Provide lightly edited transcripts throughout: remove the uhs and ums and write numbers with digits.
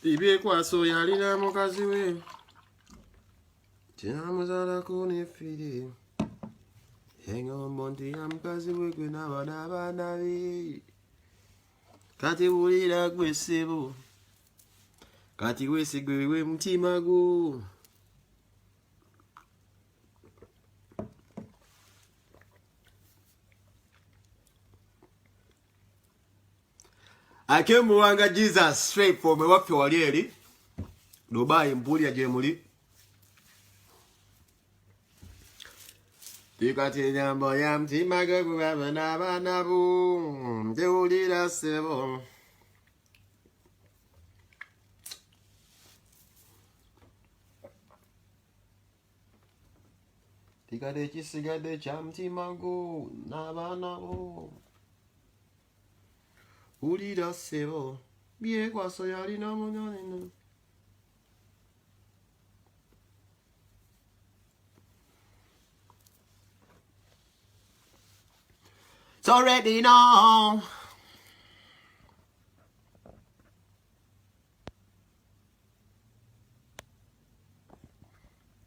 Bibi kwaso yalina mukazi we. Tinamuzala kunifiri. Hengo monti ya mukazi we kwena bana be. Kati wulira gwe ssebo. Kati wesigwe we mutima gwo. Akemuwanga Jesus straight from wapi wali eri. Dubai mpuli ya jemuli. Tikati nyambo ya mtima gwo bana bu. Mtewulira ssebo. Tikade kisigade cha mtima gwo n'abaana bo. Ulira ssebo. Bye kwaso yalina munyonino. It's already now.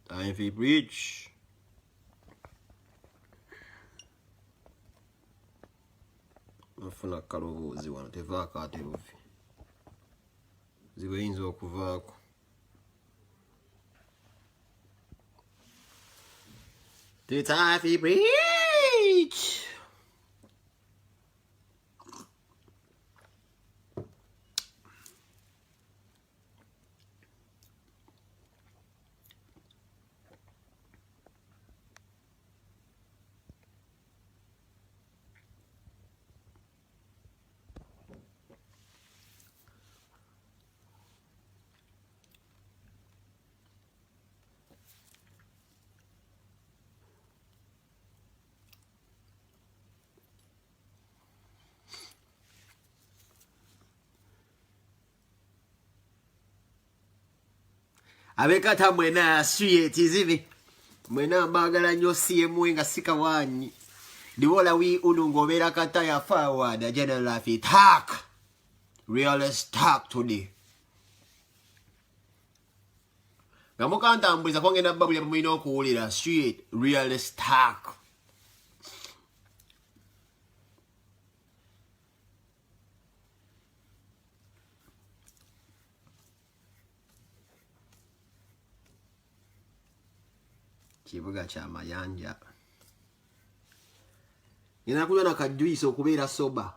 Time for bridge. Nafuna kalobuzi wano tevaako ate bufi. Zibayinza okuvaako. The time for bridge. Abekata mwena asuye tizivi. Mwena mbagala nyo CMW nga sika wanyi. Diwola wi unungobera kata ya forward. General Lafi talk. Realist talk today. Ngamuka ntambuliza kwangena babu ya mwino kuulira straight realist talk. Kibuga cha mayanja. Inakuja na kajuiso okubeera soba.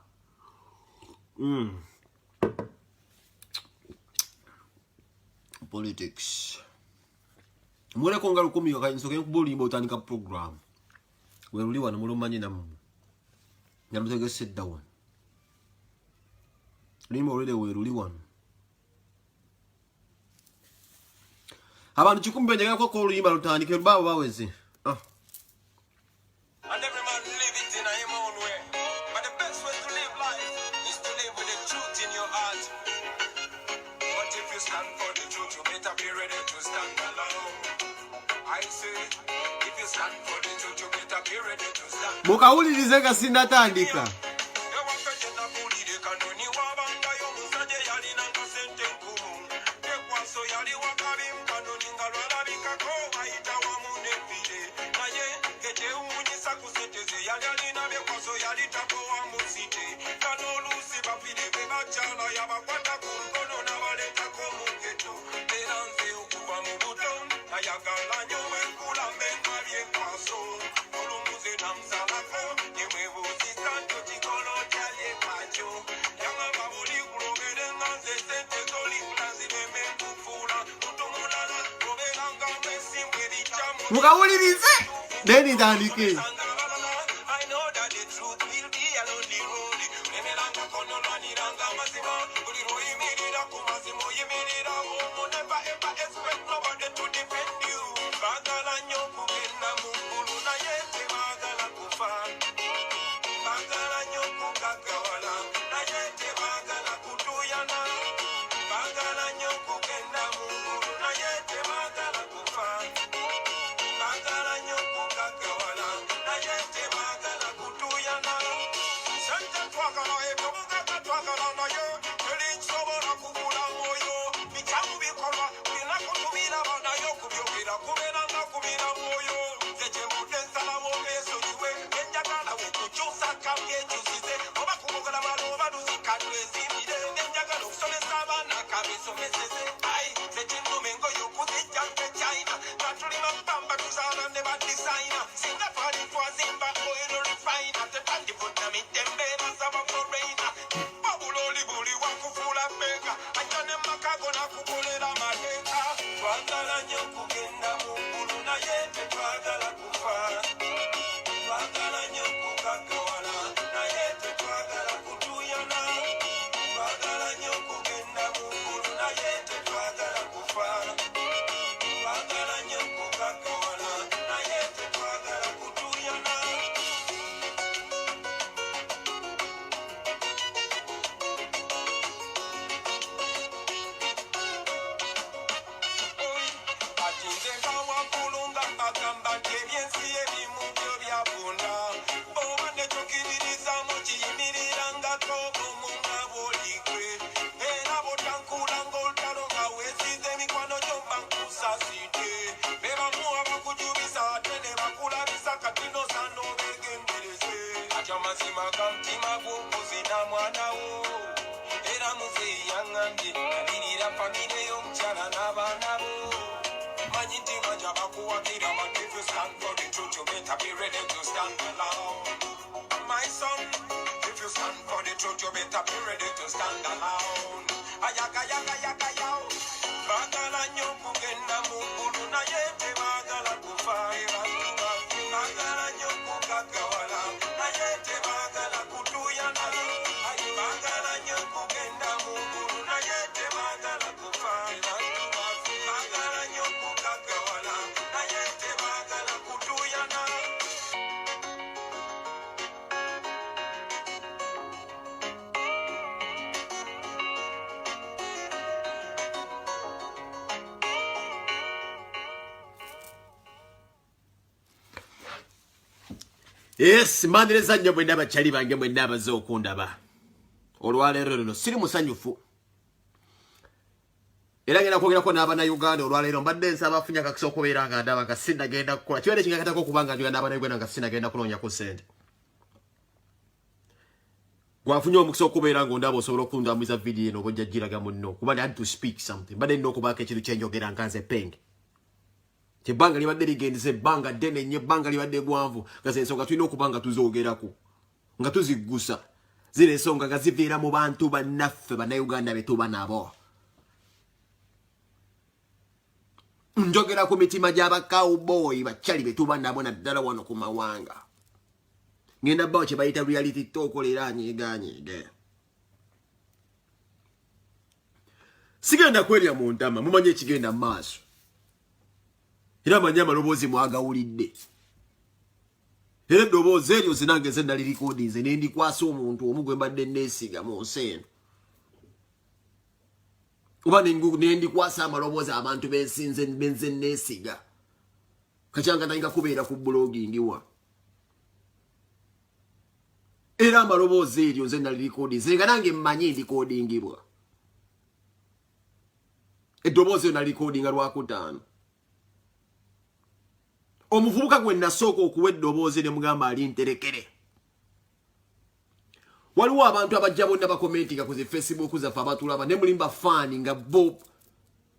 Politics. Mwere konga lukumi nsoke kubulimba otandika program. Weruliwa na mulumanye na mu. Nyamutege sit down. Limo already weruliwa. Abantu chikumbe njagala ko koluyimba lutandike babo baweze. And every man live it in his own way. But the best way to live life is to live with the truth in your heart. But if you stand for the truth, you better be ready to stand alone. I say, if you stand for the truth, you better be ready to stand. Mukawulirize nga sinatandika. Mukawulirize deni tandike. basomeseze ai zekinumengo yokuzijjange China natuli mapamba tuzala ne badesigner singa twali twazimba oil refiner tetandifuna mitembera zaba foreigner babuloli buli wakufuula bega ajja ne makago nakukolera mateeka twagala nnyo kugenda mu ggulu naye tetwagala kufa twagala nnyo kugagawala naye tetwagala kutuyana twagala nnyo kugenda mu ggulu naye tetwagala kufa twagala nnyo kugagawala naye tetwagala kutuyana atinzenga wakulunga agamba nti ebyensi ebimu byo byabunda oba ne tukiririza mu kiyimirirangako omunga bwolikwe era botankula ng'olutalo nga weesize emikwano gyomba nkusasite be bamu abakujubisa ate ne bakulabisa kati nosana obeegendereze ati amazima ga mutima gw'okuzina mwanawo era muzeeyi yaŋŋambye nalirira famire y'omukyala n'abaana bo manyi nti bajja bakuwagira but if you stand for the truth you better be ready to stand alone my son if you stand for the truth you better be ready to stand alone ayagayagayagayaw bagala nnyo kugenda mu ggulu naye tebaagala kufa ebantuba bagala nnyo kugagawala naye tebaagala kutuyana bagala nnyo kugenda mu ggulu naye tebaagala kufa ebantuba bagala nnyo kugagawala naye tebaagala kutuyana Yes, mandereza nnyo mwenna abakyali bange mwenna abaze okundaba. Olwaleero luno siri musanyufu. Era ngenda kwogerako n'Abannayuganda olwaleero mbadde nsaba afunye akakisa okubeera nga ndaba nga sinnagenda kukola. Kibeere kingakatako okubanga njogera n'Abannayuganda nga sinnagenda kunoonyako ssente. Gwafunye omukisa okubeera ng'ondaba osobola okundambuliza vidiyo eno oba ojja giraga munno kuba I had to speak something. Mbadde nnina okubaako ekintu kye njogera nga nze penge. Ebbanga libadde ligendeze ebbanga ddene nnyo ebbanga libadde gwanvu nga z'ensonga tulina okuba nga tuzoogerako nga tuziggusa zino ensonga nga ziviira mu bantu bannaffe bannayuganda be tuba nabo njogera ku mitima gy'abakawuboyi bakyali be tuba nabo naddala wano ku mawanga ngenda bbawo kye bayita reality talk leero anyiigaanyiige sigenda kwerya mu ntama mumanye ekigenda mu maaso era manyi amaloboozi mwagawulidde era eddoboozi eryo zinange ze nali likodinze ne ndikwasa omuntu omu gwe mbadde neesiga mu nsi eno oba ne ndikwasa amaloboozi abantu benze neesiga kakyanga tayinga kubeera ku bulogingi wa era amaloboozi eryo nze nali likodinze nga nange mmanyi ndikodingibwa eddoboozi eryo nali likodinga lwakutaano omuvubuka gwe nasooka okuwa eddoboozi ne mugamba ali nterekere waliwo abantu abajja bonna bakomentinga ku zi Facebook zaffe abatulaba ne mulimba faani nga bo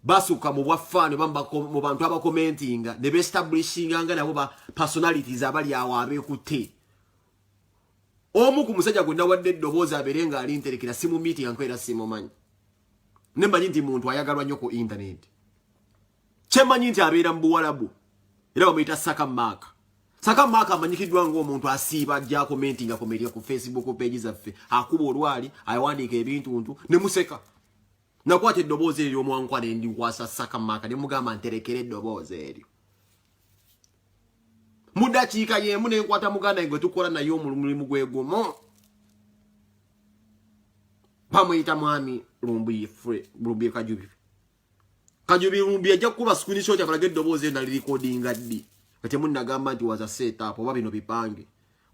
basuka mu bwa faani mu bantu abakomentinga ne beestablishinga nga nabo ba personalities abali awo abeekutte omu ku musajja gwe nawadde eddoboozi abeere nga ali nterekera simu meeting nkwera simumanyi ne mmanyi nti muntu ayagalwa nnyo ku internet kyemmanyi nti abeera mu Buwarabu era bamuyita Sakamaka. Sakamaka amanyikiddwa ng'omuntu asiiba ajja commentinga komeria ku Facebook page zaffe akuba olwali awandiika ebintuntu ne museka. Nakwata eddoboozi eryo omwankwa ne ndikwasa Sakamaka ne mugamba nterekere eddoboozi eryo. Mu ddakiika y'emu ne nkwata muganda gwe tukola naye omulimu gwe gumu. Bamuyita mwami Lumbuye Kajubi. Kajubi Lumbuye ajja kukuba screenshot abalaga eddoboozi nali recordinga ddi. Kati munnagamba nti waza setup oba bino bipange.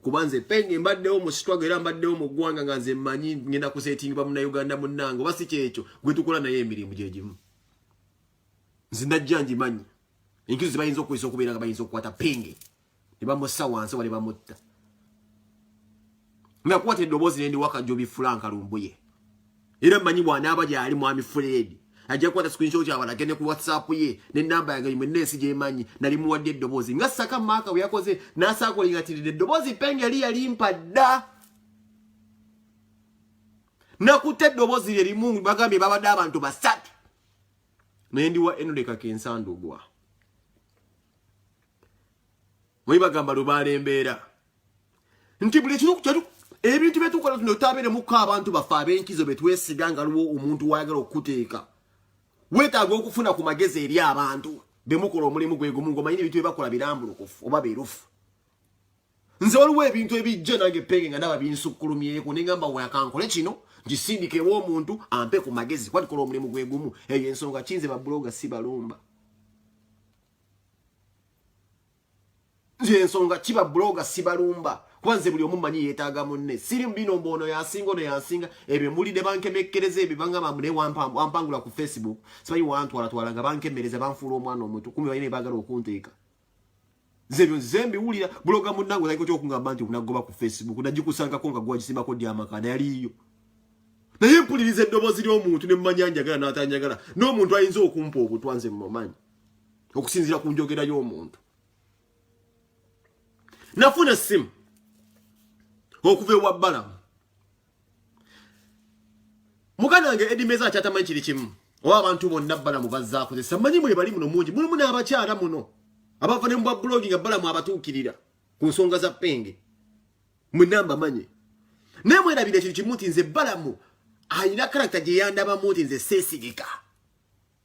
Kubanze penge mbaddewo mu struggle era mbaddewo mu ggwanga nga nze mmanyi ngenda kusetingibwa Munnayuganda munnange oba si kyekyo gwe tukola naye emirimu gye gimu. Nze najja ngimanyi. Enkizo bayinza okuyisa okubeera nga bayinza okukwata penge. Ne bamussa wansi oba ne bamutta. Nakwata eddoboozi ne ndiwa Kajubi Frank Lumbuye. Era mmanyi bw'anaaba gy'ali mwami Fred. ajja kwata screenshot ya bala gene ku WhatsApp ye ne namba yange imwe nesi je manyi nali muwadde eddobozi nga saka maka we yakoze nasako lingatire eddobozi penge ali yalimpa dda nakute eddobozi lye limu bagambye babadde abantu basatu nendiwa enoleka kensandugwa mwe bagamba lubale embeera nti buli kino kukyatu ebintu betukola tuno tabere muka abantu bafa abenkizo betwesiga nga luwo omuntu wayagala okuteeka wetaaga okufuna ku magezi eri abantu bemukola omulimu gwegumu ng'omanyi ebintu byebakola birambulukufu oba beerufu nze waliwo ebintu ebijja nange penge nga ndaba binsukkulumyeko ne ngamba weyakankole kino ngisindike ew'omuntu ampe ku magezi kwatikola omulimu gwegumu eyo ensonga kinze babuloga si balumba nze ensonga kiba buloga si balumba kwanze buli omumanyi yeetaaga munne siri mbino mbono yasinga ono yasinga ebyo mulide bankemekkereza ebyo bangamba mune wampangula ku Facebook simanyi wantwalatwala nga bankemereza banfuula omwana omutu kumi balina baagala okunteeka zebyo zembiwulira buloga munnange otaliko kyokungamba nti nagoba ku Facebook nagikusangako nga gwagisimbako dyamakana yaliyo naye mpuliriza eddoboozi ly'omuntu ne mumanya njagala n'atanjagala n'omuntu ayinza okumpa obutwanze mumanyi okusinziira ku njogera y'omuntu nafuna essimu okuva ewa Balamu mukanange Edimeza akyatamanyi kiri kimu oba abantu bonna Balamu bazaakozesa manyi mwe bali muno mungi mulimu n'abakyala muno abava ne mubwa blogi nga Balamu abatuukirira ku nsonga za penge munamba manyi naye mwerabira kiri kimu nti nze Balamu ayina karakita gye yandabamu nti nze seesigika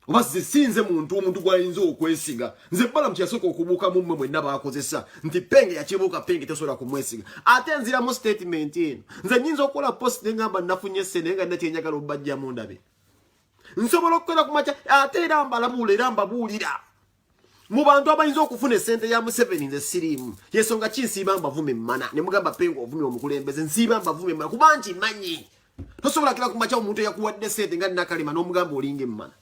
oba sinze omuntu gwayinza okwesiga nze Balamu kyasooka okubuuka mu mmwe mwenna baakozesa nti penge yakibuuka penge tesobola kumwesiga ate nziramu statement eno nze nnyinza okukola post ne ngamba nafunye ssente nga nakyenjagala obbajjamu ndabe nsobola okukola ku makya ate era mbalabuula era mbabuulira mu bantu abayinza okufuna essente ya Museveni nze siriimu yensonga ki nsiiba mbavume mmana ne mugamba penge ovumye omukulembeze nsiiba mbavume mmana kuba nti manyi tosobola kira ku makya omuntu eyakuwadde ssente nga nnakalima n'omugamba olinga emmana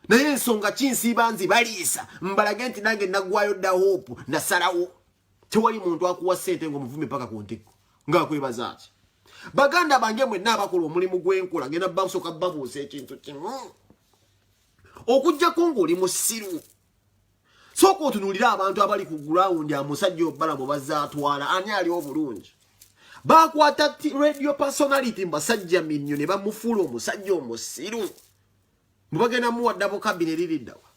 naye ensonga kinsiiba nzibaliisa mbalage nti nange naggwayo dda hope nasalawo tewali muntu akuwa ssente ng'omuvume paka ku ntikko ngaakwebaza ati baganda bange mwenna abakola omulimu gw'enkola genda basooka babuusa ekintu kimu okuggyako ng'oli musiru sooka otunuulira abantu abali ku gulawundi amusajja Balamu bazaatwala ani ali obulungi bakwata radio personality mbasajja minnyo ne bamufuula omusajja omusiru mubagenda muwa dabo kabine liriddawa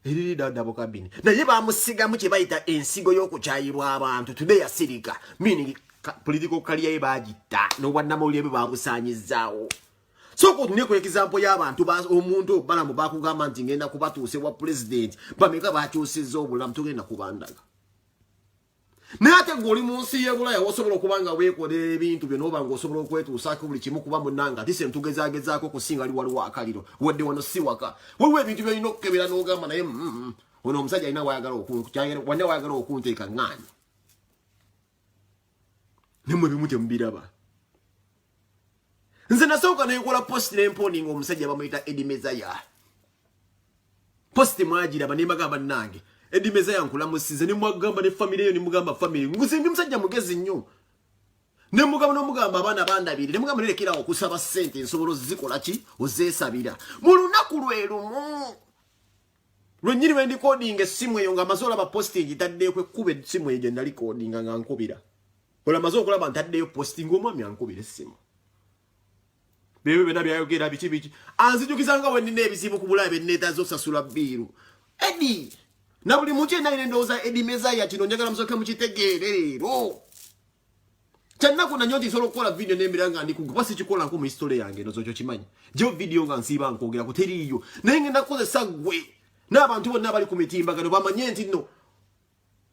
eririda dabo kabine naye bamusigamu kye bayita ensigo y'okukyayibwa abantu today yasirika meaning political career ye bagitta n'obwannamawulire bwe babusaanyizaawo sooka otuneko example y'abantu omuntu Balamu bakugamba nti ngenda kubatuuse wa president bameka bakyusizza obulamu tugenda kubandaga naye ate ng'oli mu nsi y'Ebulaya wosobola okuba nga weekolera ebintu byo n'oba ng'osobola okwetuusaako buli kimu kuba munnanga ati se ntugezaagezaako kusinga ali waliwo akaliro wadde wano si waka waliwo ebintu byolina okukebera n'ogamba naye ono omusajja alina wanna wayagala okunteeka ŋŋaanyi ne mmwe bimu temubiraba nze nasooka nenkola post n'emponinga omusajja bamuyita Edimezaya post mwagiraba ne mbagamba nange Edimezaya nkulamusize ne mwagamba ne family eyo ne mugamba family nguzi ndi musajja mugezi nnyo ne mugamba n'omugamba abaana bandabiri ne mugamba nerekera okusaba ssente nsobola zikola ki ozeesabira mu lunaku lwe lumu lwennyini bwe ndikodinga essimu eyo nga amaze olaba posting itaddeeko ekkuba essimu eyo gye nali kodinga nga nkubira olamaze okulaba ntaddeyo posting omwami ankubira essimu bebe byonna byayogera biki anzijukiza nga bwe nnina ebizibu ku Bulaaya bye nneetaaza osasula bbiiru Edi na buli muntu yenna ndowooza Edimezaya kino njagala musooke mukitegeere leero kyannaku nanyo nti nsobola okukola vidiyo n'embeera nga ndikuba sikikola nku mu hisitole yange eno zokyo kimanyi gyewo vidiyo nga nsiiba nkwogeraku teriiyo naye ngenda kukozesa ggwe n'abantu bonna abali ku mitimbagano bamanye nti nno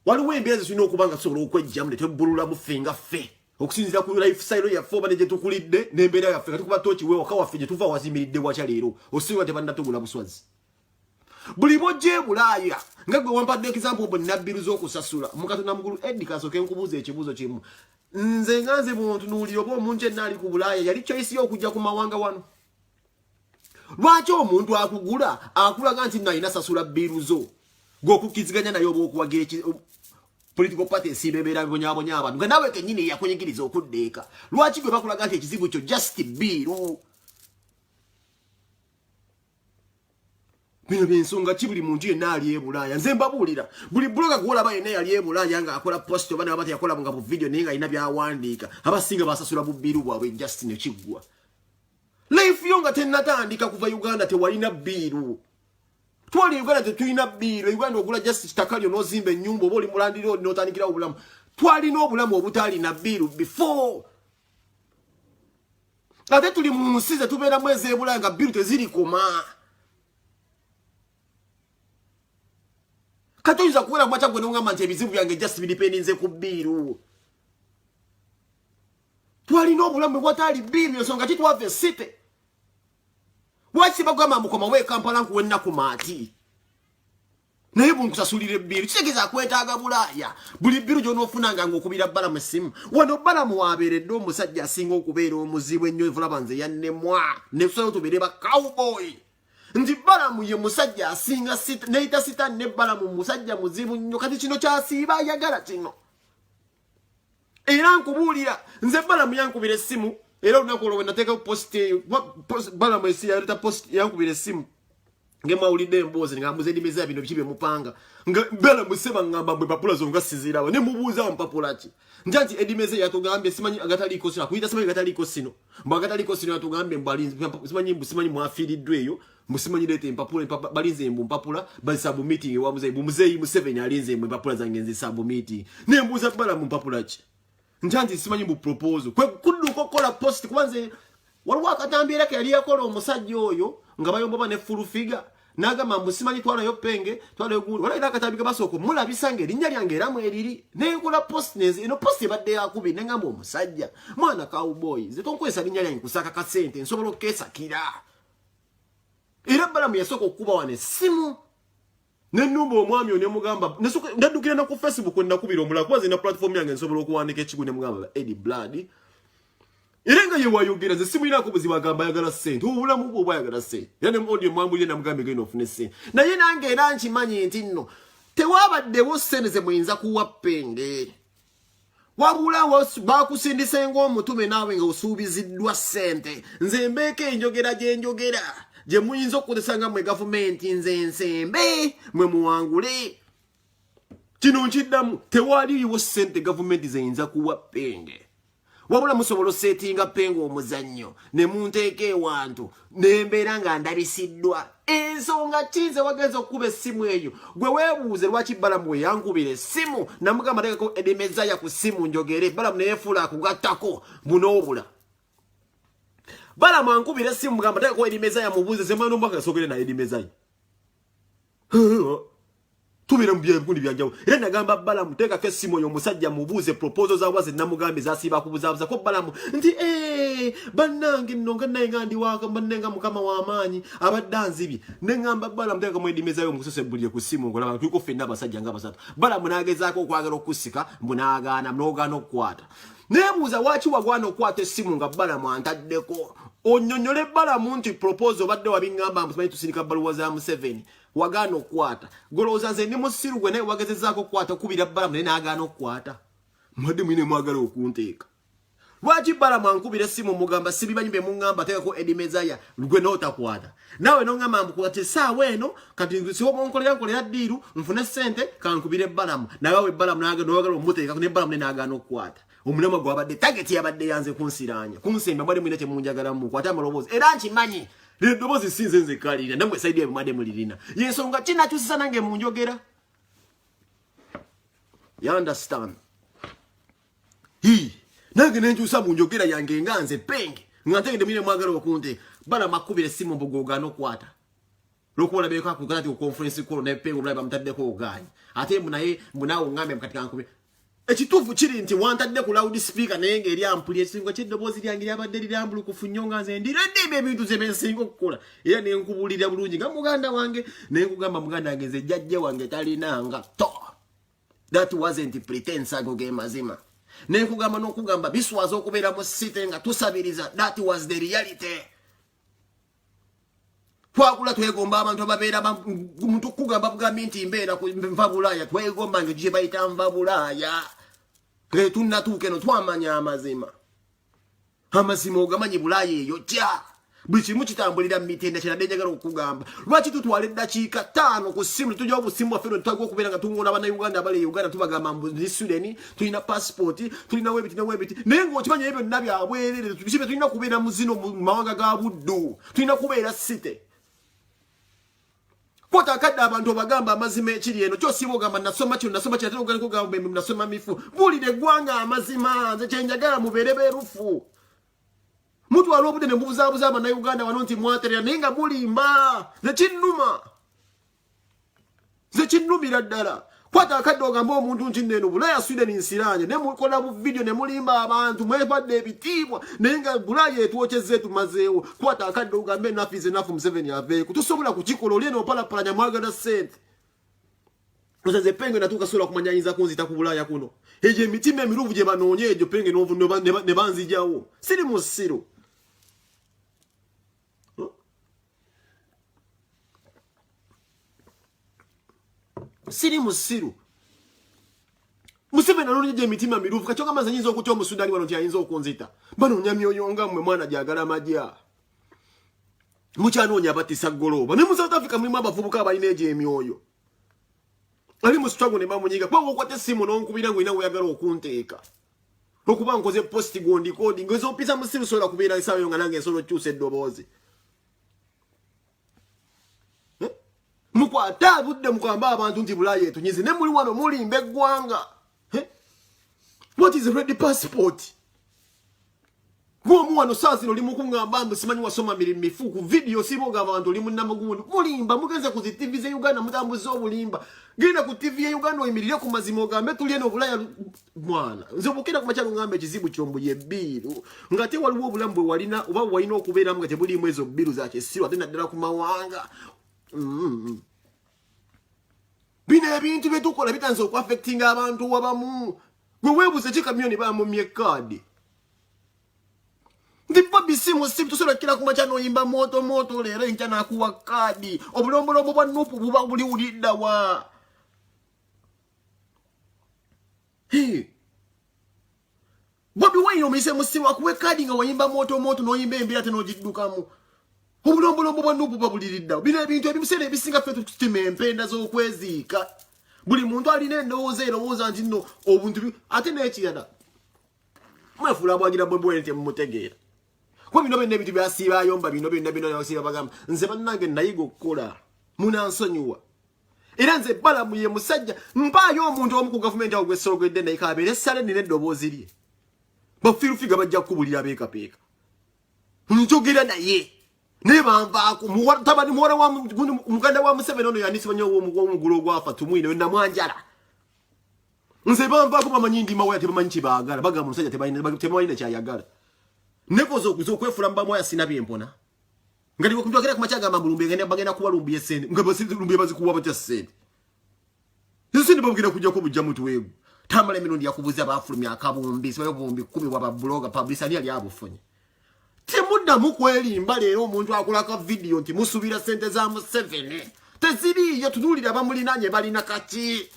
waliwo embeera ze tulina okuba nga tusobola okwejjamu ne twebbululamu ffe nga ffe okusinziira ku lifestyle yaffe oba ne gye tukulidde n'embeera yaffe nga tukuba tooki wewaka waffe gye tuva wazimiridde wakya leero osinga tebannatugula buswazi buli bojja Bulaaya nga gwe wampadde example bwe nabbiru z'okusasula mukatona mugulu Edi kasooke nkubuuza ekibuuzo kimu nze nga nze bwontunuulira oba omuntu yenna ali ku Bulaaya yali choice y'okujja ku mawanga wano lwaki omuntu akugula akulaga nti nno alina sasula bbiru zo gw'okukkiziganya naye oba okuwagira political party ensiiba ebeera bibonyabonya abantu nga naawe kennyini yakunyigiriza okuddeeka lwaki gwe bakulaga nti ekizibu kyo just bbiru bino byensonga ki buli muntu yenna ali e Bulaaya nze mbabulira buli bloga kuolaba yenna yali e Bulaaya nga akola post oba nabati yakola nga bu video naye nga alina byawandiika abasinga basasula bubbiru bwabwe Justin Ekiggwa life yo nga tennatandika kuva Uganda tewalina bbiru twali Uganda tetulina bbiru Uganda ogula just kitakali n'ozimba ennyumba oba oli mulandira oli n'otandikira obulamu twalina obulamu obutaalina bbiru before ate tuli mu nsi ze tubeera mwezi e Bulaaya nga bbiru teziri koma katoyiza kuwera mwacha gwe n'ongamba nti ebizibu byange just bidipendinze ku bbiru twalina obulamu bwataali bbiru ensonga titwava esite waki bagamba mukoma we Kampala nkuwenna ku maati naye bunkusasulira ebbiru kitegeeza kwetaaga Bulaaya buli bbiru gy'onoofunanga ng'okubira Balamu essimu wano Balamu waabeeredde omusajja asinga okubeera omuzibu ennyo evulaba nze yannemwa ne tusalawo tubeere ba cowboy nti Balamu ye musajja asinga neyita sitaani ne Balamu musajja muzibu nnyo kati kino kyasiiba ayagala kino era nkubuulira nze Balamu yankubira essimu era olunaku olwo nateeka post Balamu yaleta post yankubira essimu ngemawulidde emboozi ngambuza endimiza bino biki bye mupanga nga Balamu seba ngamba bwe papula zo nga sizirawo ne mubuuza mpapula ki njanti endimiza yatugambye simanyi agataliiko sino kuyita simanyi agataliiko sino mbu agataliiko sino yatugambye mbalinzi simanyi mwafiiriddwa eyo musimanyi lete empapula balinze mbu mpapula basabu meeting wa muzeyi Museveni alinze mbu mpapula zange nzisabu meeting ne mbuuza Balamu mpapula ki njanti simanyi mu proposal kwe kudduka okola post kubanze waliwo akatambiira ke yali yakola omusajja oyo nga bayomboba ne full figure nagamba musimanyi twalayo penge twalayo gundi wala ira akatambiika basoko mulabisa ng'erinnya lyange era mweriri nenkola post neze eno post ebadde yakubi nengamba omusajja mwana cowboy ze tonkwesa linnya lyange kusaka kasente nsobola okukesakira era Balamu yasooka okukuba wane essimu nenumba omwami ono nemugamba ndaddukira na ku Facebook nakubira omulala kuba zina platform yange nsobola okuwandika ekigu nemugamba Eddie Blood era nga ye wayogera ze simu irako buzibu agamba ayagala ssente obulamu bwo bwayagala ssente era ne audio mwambulire namugambe genda ofune ssente naye nange era nkimanyi nti nno tewabaddewo ssente ze muyinza kuwa penge wabula bakusindise ng'omutume naawe nga osuubiziddwa ssente nze mbeeko enjogera gye njogera gye muyinza okukozesa nga mmwe gavumenti nze nsembe mwe muwangule kino nkiddamu tewaliiwo ssente gavumenti zeyinza kuwa penge wabula musobola osetinga penga omuzannyo ne munteeka ewantu nembeera nga ndabisiddwa ensonga kize wagenza okukuba essimu eyo gwe weebuuze lwaki Balamu we yankubira essimu namugamba teekako edimezaya ku ssimu njogere Balamu neyefuula akugattako bunoobula Balamu ankubira essimu mugamba teekako edimezaya mubuuze semana omwaka gasogere naye edimezaya tubira mbya ebikundi byanjawo era nagamba Balamu teekako essimu oyo omusajja mubuuze proposal zawaze namugambe zasiiba kubuzaabuza ko Balamu nti bannange nno nga naye nga ndi waka bannenga mukama w'amaanyi abadde anzibye ne ngamba Balamu teekako edimezayo omukusosebulire ku ssimu ngolaba tuliko ffenna abasajja nga basatu Balamu n'agezaako okwagala okusika mbu n'agaana n'ogaana okukwata neebuuza waaki wagwana okukwata essimu nga Balamu antaddeko onnyonnyole Balamu nti proposal obadde wabiŋŋamba mbu simanyi tusirika bbaluwa za Museveni wagaana okukwata golowooza nze ndi musiru gwe naye wagezezaako okukwata okubira Balamu naye n'agaana okukwata mwadde mwine mwagala okunteeka lwaki Balamu ankubira essimu mugamba sibimanyi bye muŋŋamba teekako edimezaya gwe n'otakwata naawe n'oŋŋamba mbu kati essaawa eno kati siwoba nkolera ddiiru nfune ssente kankubire Balamu nawe Balamu n'owagala omuteekako ne Balamu ne n'agaana okukwata omulamwa gwabadde tageti yabadde yanze kunsiraanya kunsemba mwade mwine kyemunjagala mukwate amaloboozi era nkimanyi eddoboozi sinze nzekalirira namwe saidi ebyo mwade mulirina yensonga kinakyusisa nange munjogera you understand nange nenkyusa munjogera yange nga nze penge nga ntegedde mwine mwagala okunte Balamu akubira essimu mbu g'ogaana okukwata lwokuba olabeeko akugala ti ku conference call naye penge olulaba mutaddeko ogaanye ate naye naawe oŋŋambye mukati kankube ekituufu kiri nti wantadde ku loud speaker naye ng'eri ampuli ekisinga ky'eddoboozi lyange lyabadde liryambulukufu nnyo nga nze ndiredde ebyo ebintu ze bensinga okukola era ne nkubulira bulungi nga muganda wange naye nkugamba muganda wange nze jjajja wange talinanga to that wasn't pretense ago ge mazima ne nkugamba n'okugamba biswaza okubeera mu site nga tusabiriza that was the reality twakula twegomba abantu ababeera muntu kugamba bugambi nti mbeera nva Bulaaya twegomba nga gye bayita nva Bulaaya tunnatuuka eno twamanya amazima ogamanyi Bulaaya eyo tya buli kimu kitambulira mu mitendera kyenadde njagala okugamba lwaki tutwala eddakiika 5 ku ssimu tujja obusimu waffe netutagwa okubeera nga tungona bannayuganda abali Uganda tubagamba mbu Sweden tulina passport tulina webiti naye ng'okimanya ebyo byonna byabwerere tukibe tulina kubeera mu zino mu mawanga ga buddu tulina kubeera site kwata akadde abantu obagamba amazima ekiri eno kyosiba ogamba nasoma kino ate ogamba nasoma mifu bulire eggwanga amazima nze kyenjagala mubeere beerufu mutwala obudde ne mubuzaabuza abannayuganda wano nti mwaterera naye nga mulimba ze kinnumira ddala kwata akadde ogamba omuntu nti nno Bulaaya Sweden nsiranje ne mukola bu video ne mulimba abantu mwebadde ebitiibwa naye nga Bulaaya etwokyezze tumazeewo kwata akadde ogambe enough is enough Museveni aveeko tusobola kukikola oli eno opalapalanya mwagala ssente osaze penge natuuka sobola kumanya ayinza kunzita ku Bulaaya kuno egyo emitima emiruvu gye banoonye egyo penge ne banzijawo siri mu ssiro siri musiru Museveni alonye je mitima mirufu kachoka mazanyizo okutya omusudani wano nti ayinza okunzita bano nyamyoyo nga mmwe mwana jagala majja mukyanonya abatisa goloba ne mu South Africa mulimu abavubuka abalina ejo emyoyo ali mu struggle ne bamunyiga kwa okwate simu n'onkubira ngo ina oyagala okunteeka okuba nkoze post gondi code ngozo pisa musiru sola kubeera isayo nga nange ensolo kyuse eddoboozi mukwata budde mukamba abantu nti Bulaaya etunyize ne muli wano mulimba eggwanga what is a ready passport gwomu wano saasi oli mukungamba mbu simanyi wasoma mifu ku video siboga abantu oli munnamagundi mulimba mugenze ku TV ze Uganda mutambuza obulimba genda ku TV ya Uganda oyimirire ku mazima ogambe tuli eno Bulaaya mwana nze bukira ku makyalo ngambe ekizibu kyombo yebbiru nga te waliwo obulamu bwe walina oba walina okubeeramu nga tebulimu ezo bbiru za kyesiru ate naddala ku mawanga bino ebintu byetukola bitanze okuaffectinga abantu wabamu gwe weebuze kikamyoni bamumye kaadi ndipo bisimu simu tusobola kira ku makyano oyimba moto leero enkya nakuwa kaadi obulombolomo bwa nupu buba buli ulidda wa Bobi Wine omise musimu akuwe kaadi nga wayimba moto n'oyimba embira ate n'ogiddukamu obulombolomo bwa nupu babuliridda bino ebintu ebimusere ebisinga ffe tutima empenda z'okweziika buli muntu alina endowooza erowooza nti nno obuntu ate n'ekirala mwefuula bwagira Bobi Wine temumutegeera kuba bino byonna ebintu byasiiba ayomba bino yasiiba bagamba nze bannange nayiga okukola munansonyiwa era nze balamu ye musajja mpaayo omuntu omu ku gavumenti awo gwesogedde naye kabeera essale nina eddoboozi lye bafirufiga bajja kukubulira abeekapeeka njogera naye naye banvaako tabani muwala wa muganda wa Museveni ono yanisibanye omugulu ogwafa tumwine we namwanjala nze banvaako bamanyi ndimawaya tebamanyi kibaagala bagamba omusajja tebalina kyayagala nekoza okukwefula mubamwaya sina byempona nga ndiwekutwakira ku makyagamba mulumbe bagenda kubalumbya esente nga balumbye bazikuwa batya sente esente babugenda kujjako bujja mutwegu tamala emirundi yakubuza bafulumya akabumbi sibayo bumbi 10 bwa babloga publicity ali abufunye temuddamu kwerimba leero omuntu akolaka video nti musubira sente za Museveni teziriyo tunulira bamulinanye balina kaki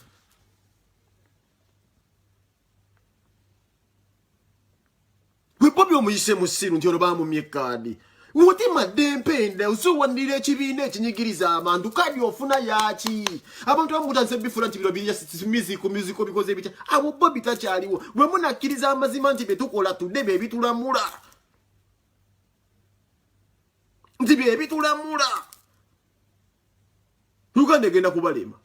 Bobi omuyise musiru nti ono bamumye kaadi mutima dempenda usuwanira ekibiina ekinyigiriza abantu kaadi ofuna yaki abantu bamutanze bifula nti biro biri music bikoze bitya abo Bobi takyaliwo bwe munakkiriza amazima nti betukola tudde bebitulamula nti bebitulamula Uganda egenda kubalema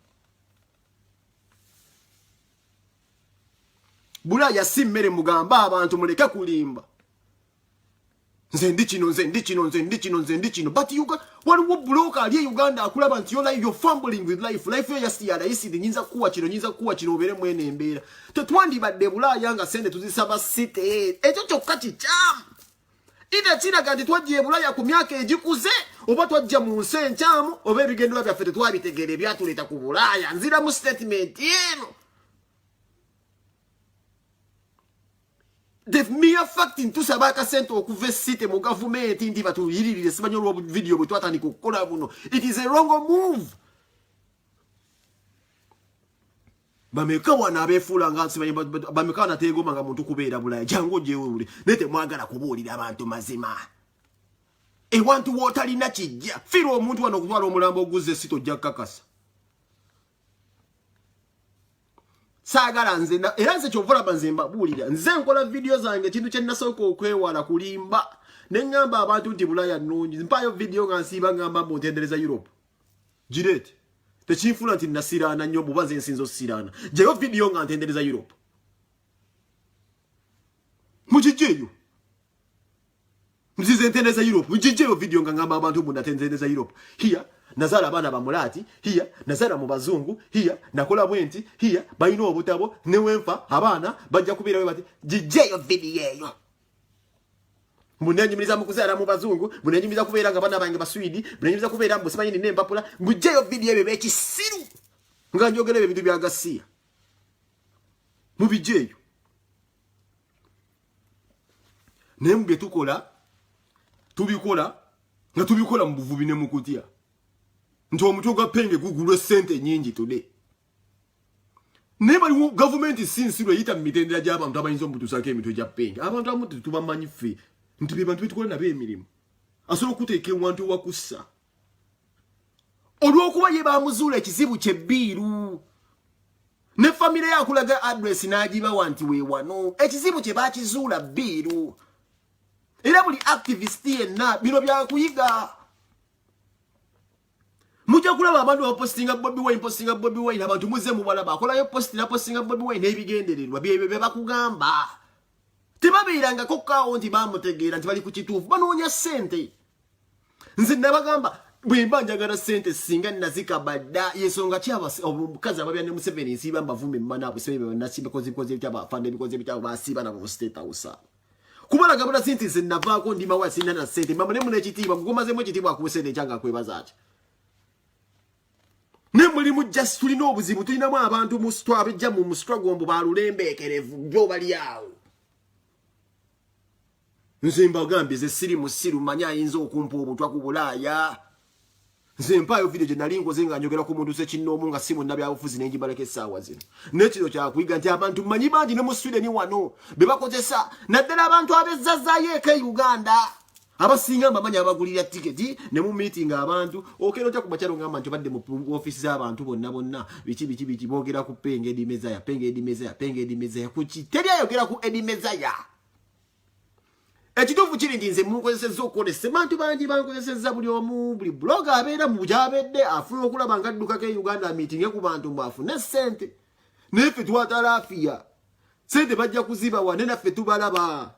Bulaaya si mmere mugamba abantu muleke kulimba nze ndi kino but waliwo buloka ali Uganda akulaba nti you're fumbling with life yasiyala isidi nyinza kuwa kino obere mwene embeera tetwandibadde Bulaaya nga sente tuzisaba site ekyo kyokka kikyamu ida kiraga nti twajja Bulaaya ku myaka egikuze oba twajja mu nsi enkyamu oba ebigendera byaffe tetwabitegeera ebyatuleeta ku Bulaaya nzira mu statement eno the mere fact ntusaba akasente okuva esite mu gavumenti ndi batuyiririre simanyi olwo video bwe twatandika okukola buno it is a wrong move bameka wana abefuula nga simanyi bameka wana tegoma nga muntu kubeera Bulaaya jangu jewe uli nete mwagala kubuulira abantu mazima ewantu wootalina kijja fiira omuntu wano okutwala omulambo oguzze si tojja kukakasa saagala nze era nze kyovulaba nze mbabuulira nze nkola vidiyo zange ekintu kye nasooka okwewala kulimba ne ŋŋamba abantu nti Bulaya nnungi mpaayo vidiyo nga nsiiba ŋŋamba mbu ntendereza Europe gireete tekinfuna nti nasiraana nnyo buba nze nsinza osiraana gyeyo vidiyo nga ntendereza Europe mugijjeeyo nzize ntendereza Europe mugijjeeyo vidiyo nga ŋŋamba abantu mbu natendereza Europe hiya nazala abaana bamulaati hiya nazala mu bazungu hiya nakola bwenti hiya balina obutabo newenfa abaana bajja kubeerayo bati gijjeeyo vidiyo eyo munenjimiriza mu kuzaala mu bazungu munenjimiriza kubeera nga abaana bange baswidi munenjimiriza kubeera mu simanyi nina empapula mugjeeyo vidiyo ebyo bekisiru nga njogera ebyo ebintu bya Gasiya mubijjeeyo naye mu bye tukola tubikola nga tubikola mu buvubi ne mu kutya nti omutwe gwa Penge gugulwe ssente nyingi today naye baliwo gavumenti sinsiru eyita mu mitendera gy'abantu abayinza omutuusako emitwe gya Penge abantu abamu tetubamanyi ffe nti be bantu betukola nabo emirimu asobola okuteeka ewantu ewakussa olw'okuba ye bamuzuula ekizibu kyebbiiru ne famire yakulaga adresi n'agibawa nti weewano ekizibu kye bakizuula bbiiru era buli activist yenna bino byakuyiga mujja kulaba abantu bapostinga Bobi Wine abantu muze mubalaba akolayo postinga Bobi Wine n'ebigendererwa byebyo bye bakugamba tebabeerangako kaawo nti bamutegeera nti bali ku kituufu banoonya ssente nze nabagamba bwemba njagala ssente singa nazikabadda yensonga ki omukazi ababya ne Museveni nsiiba mbavuma emmana abo sebe nasibikoze bikoze by'abafande bikoze by'abo basiiba nabo mu State House kubala gabula sinti nze navaako ndima wa sinna na ssente mama ne munekitiibwa gugomazemu ekitiibwa akuwesente ekyanga akwebazaaki ne mulimu just tulina obuzibu tulinamu abantu mu abejja mu struggle mbu balulembeekerevu byo bali awo nze mbagambye ze siri musiru manya ayinza okumpa obutwa ku Bulaaya nze mpaayo vidiyo gye nali nkoze nga njogera ku muntu sekinnoomu nga si munnabyabufuzi n'enjibaleko essaawa zino n'ekiro kyakuyiga nti abantu mmanyi bangi ne mu Sweden wano be bakozesa naddala abantu abezzazaayo eka e Uganda abasinga mbamanya abagulira tiketi ne mu meeting abantu okero ojja kubakyalo ngamba nti badde mu office z'abantu bonna biki boogera ku Penge Edimezaya kuki teri ayogera ku Edimezaya ekituufu kiri nti nze munkozesezza okukolesa abantu bangi bankozesezza buli omu buli blogger abeera mu gyabedde afuna okulaba nga addukako e Uganda amiitinge ku bantu mbafune ssente naye ffe twatalafiya ssente bajja kuzibawa ne naffe tubalaba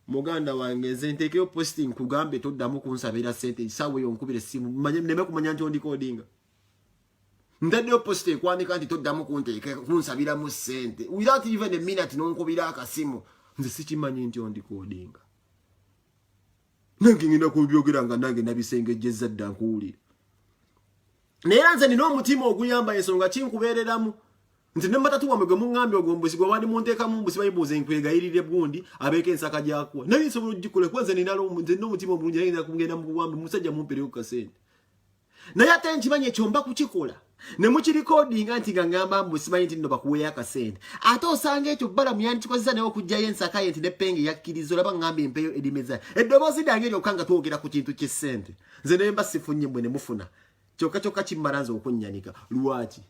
muganda wange nze nteekeyo posting kugambe toddamu kunsabira ssente essaawa eyo nkubira essimu neme kumanya nti ondikodinga ntaddeyo post ekwanika nti toddamu kunsabiramu ssente without even a minute nonkubira akasimu nze sikimanyi nti ondikodinga nange ngenda kubyogera nga nange nabisengejjezza dda nkuwulira naye nze nina omutima oguyamba ensonga kinkubeereramu nti ne matatu wamwe gwe muŋŋambye ogwo mbusi gwe wandi munteekamu mbusi bayibuuze nkwegayirire gundi abeeko ensaka gyakuwa naye nsobola ogikole kuba nze nina omutima omulungi naye ngenda kugenda mu buwambe musajja mumpereyo ku kasente naye ate nkimanyi ekyo mba kukikola ne mukirikodinga nti nga ŋŋamba mbu simanyi nti nno bakuweeyo akasente ate osanga ekyo balamu yandikikozesa naye okugjayo ensaka ye nti ne Penge yakkiriza olaba ŋŋambye empeeyo Edimezaya eddoboozi lyange eryokka nga twogera ku kintu ky'essente nze naye mba sifunye mmwe ne mufuna kyokka kimmala nze okunnyanika lwaki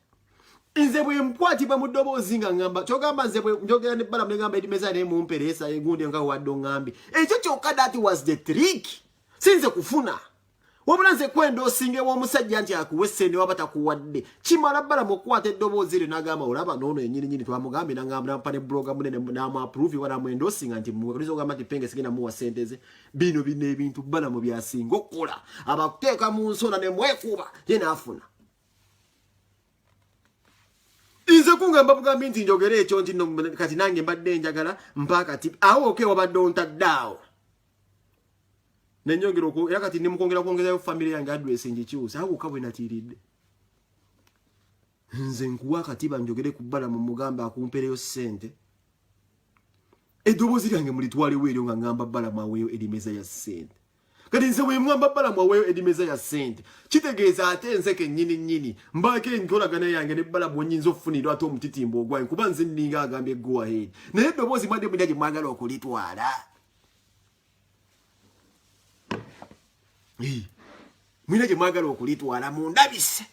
nze bwe mkwatibwa mu ddoboozi nga ŋŋamba kyogamba nze bwe njogera ne balamu ne ŋŋamba Edimezaya naye mumpereesa egundi nga wadde oŋŋambye ekyo kyokka that was the trick sinze kufuna wabula nze kwenda osinga ew'omusajja nti akuwa essente waba takuwadde kimala balamu okukwata eddoboozi eryo n'agamba olaba noono yennyininyini twamugambye n'agamba ne bloga munene n'amuapprove wala mwenda osinga nti mwekaliza ogamba nti Penge sigenda muwa ssente ze bino ebintu balamu byasinga okukola abakuteeka mu nsona ne mwekuba ye n'afuna nze kungamba bugambye nti njogera ekyo nti kati nange mbadde njagala mpakati awo oke wabadde ontaddeawo nenyongera era kati kwongezayo family yange address ngikyusa awo kabwe natiiridde nze nkuwa akatiba njogere ku balamu mugamba akumpereyo ssente eddoboozi lyange mulitwalewo eryo nga ŋŋamba balamu aweeyo Edimezaya ssente kati nze bwe ŋŋamba balamu aweeyo Edimezaya ssente kitegeeza ate nze kennyini mbaako enkolagana yange ne balamu wenyinza okufunirwa ate omutitimbo ogwange kuba nze nninga agambye go ahead naye eddoboozi mwadde mulya gye mwagala okulitwala Mwina gye mwagala okulitwala mundabise.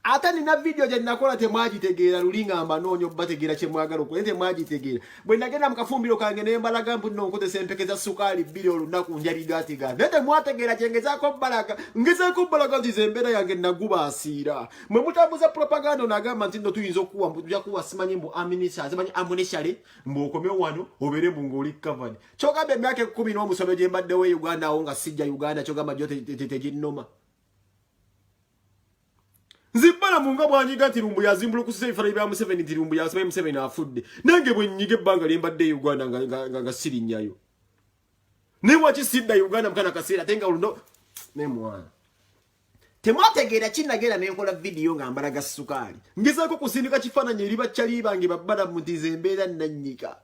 Ate nina video gye nakola temwagitegeera luli ngamba noonyo bategeera kye mwagala okukola temwagitegeera. Bwe nagenda mu kafumbiro kange ne mbalaga mbu nno nkozesa empeke za sukaali 2 olunaku ndya bigaatiga. Naye temwategeera kye ngezaako bbalaga. Ngezaako bbalaga nti embeera yange nagubaasiira. Mwe mutambuza propaganda onagamba nti nno tuyinza okuwa mbu tujja kuwa simanyi mbu simanyi amunishale mbu okomye wano obeere mbu ng'oli covered. Kyogamba emyaka 10 n'omusomo gye mbaddewo e Uganda awo nga sijja Uganda kyogamba gyo teginnoma. Nzibala munga bwanyiga nti lumbu yazimbulukusa ifara ibya Museveni nti lumbu yasaba Museveni afudde. Nange bwe nnyige ebbanga lye mbadde Uganda nga sirinnyayo. Ne waki sidda Uganda mukana kaseera tenga olundo ne mwana. Temwategeera kinagera ne nkola video nga mbalaga sukaali. Ngezaako kusindika kifaananyi eri bakyali bange babbala mu nti nze mbeera nannyika.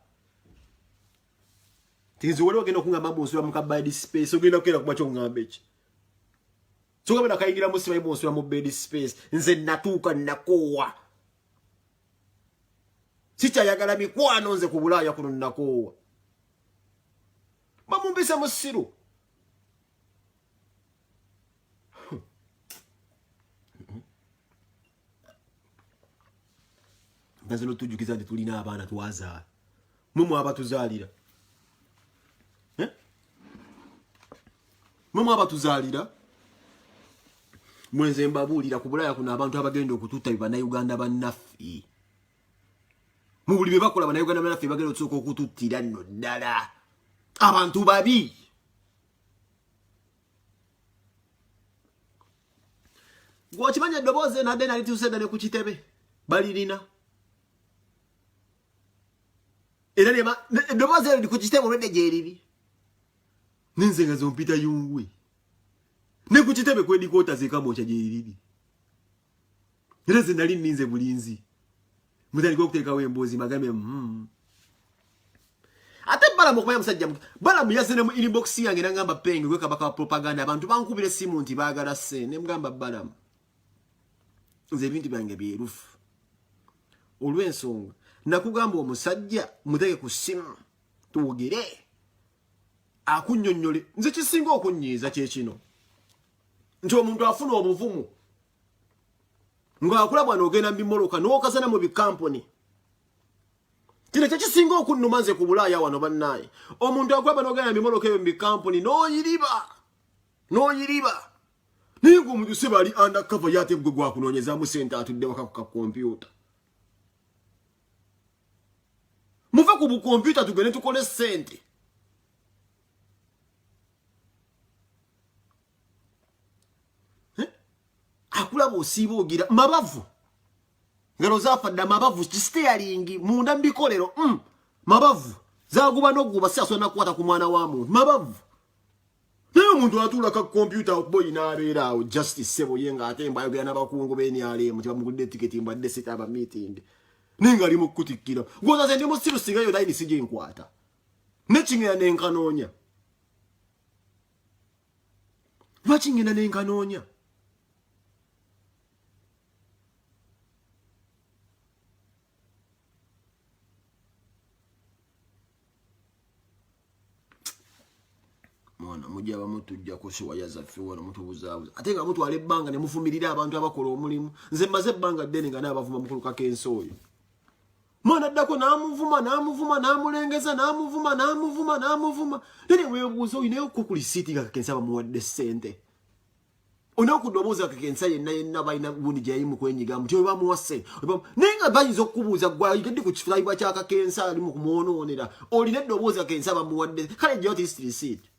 Tinzi wali ogenda okungamba munsula mu kabadi space ogenda kukeera kuba kyo ngamba eki. Soga na kayigira musiba ibonsula mu bed space nze natuuka nakoowa. Sikyayagala mikwano nze ku Bulaaya kuno nakoowa. Bamumbisa musiru. Nze tujukiza nti tulina abaana twazaala. Mumwe abatuzaalira. Mumwe abatuzaalira. Mwenze mbabuulira ku Bulaaya kuno abantu abagenda okututta bannayuganda bannaffe. Mu buli bye bakola bannayuganda bannaffe bagenda okusooka okututtira nno ddala. Abantu babi. Gw'okimanya eddoboozi nadde nali tusedda ne ku kitebe balirina. Era eddoboozi eryo ku kitebe olwedde gye riri. Nenze nga zompita yungwe. Ne ku kitebe kwedikoota zekamokya gye riri. Era nze nali nninze bulinzi. Mutandika okuteekawo emboozi magambe ate Balamu okumanya musajja Balamu yazze ne mu inbox yange nangamba penge gwe kabaka wa propaganda abantu bankubira essimu nti baagala sse ne mugamba Balamu nze ebintu byange byerufu olw'ensonga nakugamba omusajja muteke ku ssimu tuwogere akunnyonnyole nze kisinga okunnyiiza kyekino nti omuntu afuna obuvumu ng'akulabwa n'ogenda mu bimoloka n'okazana mu bikampuni. Kino kyekisinga okunnuma nze ku Bulaaya wano bannaaye. Omuntu akulaba n'ogenda mu bimoloka ebyo mu bikampuni n'oyiriba. Naye ng'omuntu se bali undercover y'ate gwe gwakunoonyezaamu ssente atudde waka ku kakompyuta. Muve ku bukompyuta tugende tukole ssente. Akulaba osiiba ogira mabavu ngalo zafadda mabavu kistearingi munda mbikolero mabavu zaguba n'oguba siaso nakwata ku mwana wa muntu mabavu naye omuntu atula ka computer boy n'abeera awo justice sebo yenga ate mbayogera n'abakungu b'NRM tibamugudde tiketi mbadde sita aba meeting ninga ali mu kutikkira gwoza ze ndi mu siru singayo line sije nkwata nekingena n'enkanoonya lwakingena n'enkanoonya mwana mujja bamutujja ko siwaya zaffe wano mutubuzaabuza ate nga mutwala ebbanga ne mufumirira abantu abakola omulimu nze mmaze ebbanga ddene nga n'abavuma mukulu kakensi oyo mwana addako n'amuvuma n'amulengeza n'amuvuma nene weebuuza oyinayo ko ku lisiiti nga kakensi abamuwadde ssente onakudobooza kakensa yenna balina gundi gyayimu kwenyigamu ti webamuwa ssente naye nga bayinza okukubuuza gwayigadde ku kifulabibwa kya kakensa ali mu kumwonoonera olina eddoboozi kakensa bamuwadde kale jyayo tisirisiiti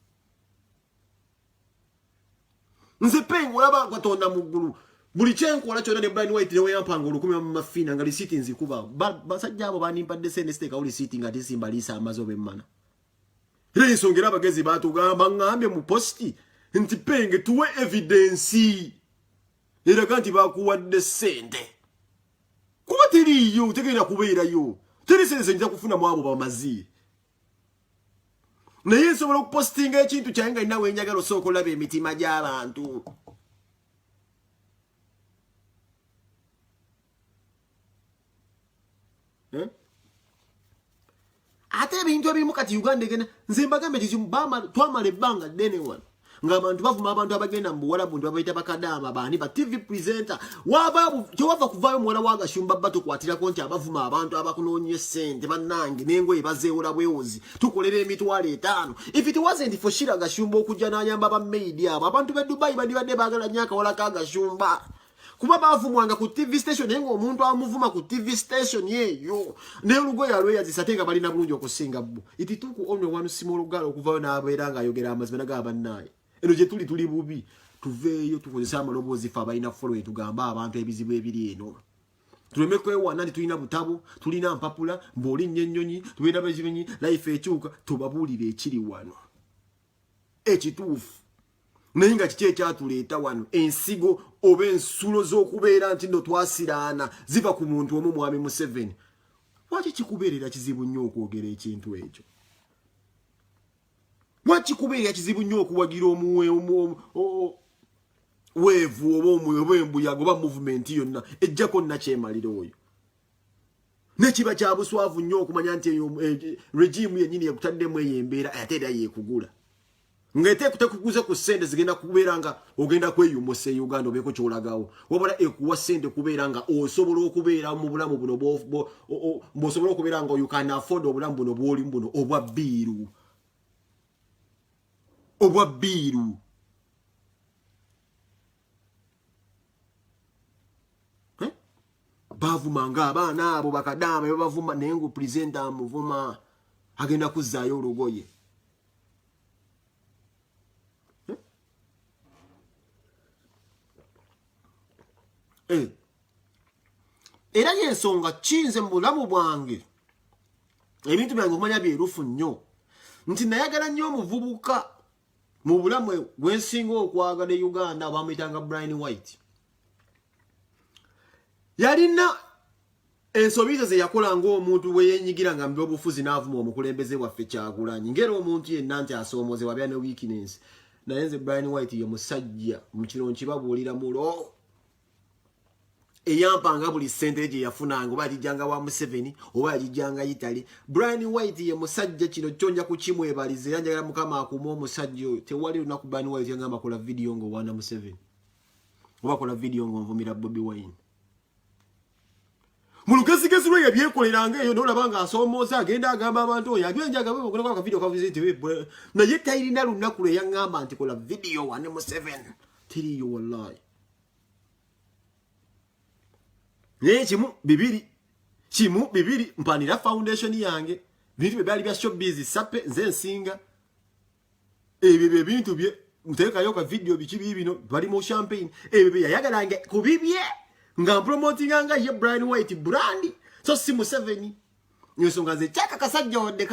nze pengo olaba Katonda mu ggulu buli kyenkola kyonna ne Brian White newe yampanga olukumi mu mafiina nga lisiiti nzikuba basajja abo banimpadde ssente siteekawo lisiiti nga tisimba liisa amaze obemmana era ensonga era abagezi baatugamba ŋŋambye mu positi nti penge tuwe evidensi eraga nti bakuwadde ssente kuba teriiyo tegenda kubeerayo teri sente zenjira kufunamu abo bamaziire naye nsobola okupositinga ekintu kyange nga nina wenjagala osooka olaba emitima gy'abantu ate ebintu ebimu kati Uganda egenda nze mbagambe twamala ebbanga ddene wano ng'abantu bavuma abantu abagenda mu Buwarabu nti babayita bakadaama baani ba TV presenter kyewava kuvaayo muwala wa Gashumba bba tukwatirako nti abavuma abantu abakunoonye ssente bannange n'engoye bazeewola bwewozi tukolera emitwalo 5 if it wasn't for Shira Gashumba okujja n'ayamba bammeidi abo abantu b'e Dubai bandibadde baagala nnyo akawala ka Gashumba kuba baavumwanga ku TV station naye ng'omuntu amuvuma ku TV station eyo n'olugoye alweyazisa ate nga balina bulungi okusinga bbo itituuku omwe wanu simolugala okuvaayo n'abeera ng'ayogera amazima naga bannaaye eno gye tuli bubi tuveeyo tukozesa amaloboozi fe abalina follow tugamba abantu ebizibu ebiri eno tuleme kwewana nti tulina butabo tulina mpapula mb'olinnyo ennyonyi tubeera bekinyonyi life ekyuka tubabuulire ekiri wano ekituufu naye nga kiki ekyatuleeta wano ensigo oba ensulo z'okubeera nti no twasiraana ziva ku muntu omu mwami Museveni lwaki kikubeerera kizibu nnyo okwogera ekintu ekyo wakikubeerera kizibu nnyo okuwagira weevu oba embuyaga oba movement yonna ejjako nnakyemalira oyo nekiba kya buswavu nnyo okumanya nti regime yennyini yakutaddemu eyo embeera ate era yeekugula ngaetekuguze ku ssente zigenda kubeera nga ogenda kweyumusa e Uganda obeeko kyolagawo wabula ekuwa ssente kubeera nga osobola okubeera mu bulamu buno bw'osobola okubeera nga you can afford obulamu buno bw'olimu buno obwa bbiiru bavumanga abaana abo bakadaama bavuma naye ngu presenter amuvuma agenda kuzzaayo olugoye era yensonga kinze mu bulamu bwange ebintu byange okumanya byerufu nnyo nti nayagala nnyo omuvubuka mu bulamu bwensinga okwagala e Uganda bamuyitanga Brian White yalina ensobi ze yakola ng'omuntu bwe yeenyigira nga mu byobufuzi n'avuma omukulembeze waffe Kyagulanyi ngera omuntu yenna nti asoomozebwa bya ne weakness naye nze Brian White ye musajja mu kiro nkibabuulira mulo eyampanga buli ssente gye yafunanga oba alijjanga wa Museveni oba alijjanga Italy. Brian White ye musajja kino kyonja kukimwebaliza era njagala Mukama akuuma omusajja oyo tewali lunaku Brian White yangamba kola video ng'owaana Museveni oba kola video ng'onvumira Bobi Wine mulugezigezi lwe yabyekoleranga eyo n'olaba nga asoomooza agenda agamba abantu oyo agenjaga bwebakolako akavidiyo kaviziti naye tayirina lunaku lwe yaŋŋamba nti kola video wane Museveni teriyo wallahi. Naye kimu bibiri mpanira foundation yange bintu byali bya showbiz sape nze nsinga ebyo bintu bye mutekayo ka video bikibi bino bali mu champagne ebyo yayagalange kubibye nga promotinganga ye Brian White brand so si Museveni nyosonga ze chaka kasajja wode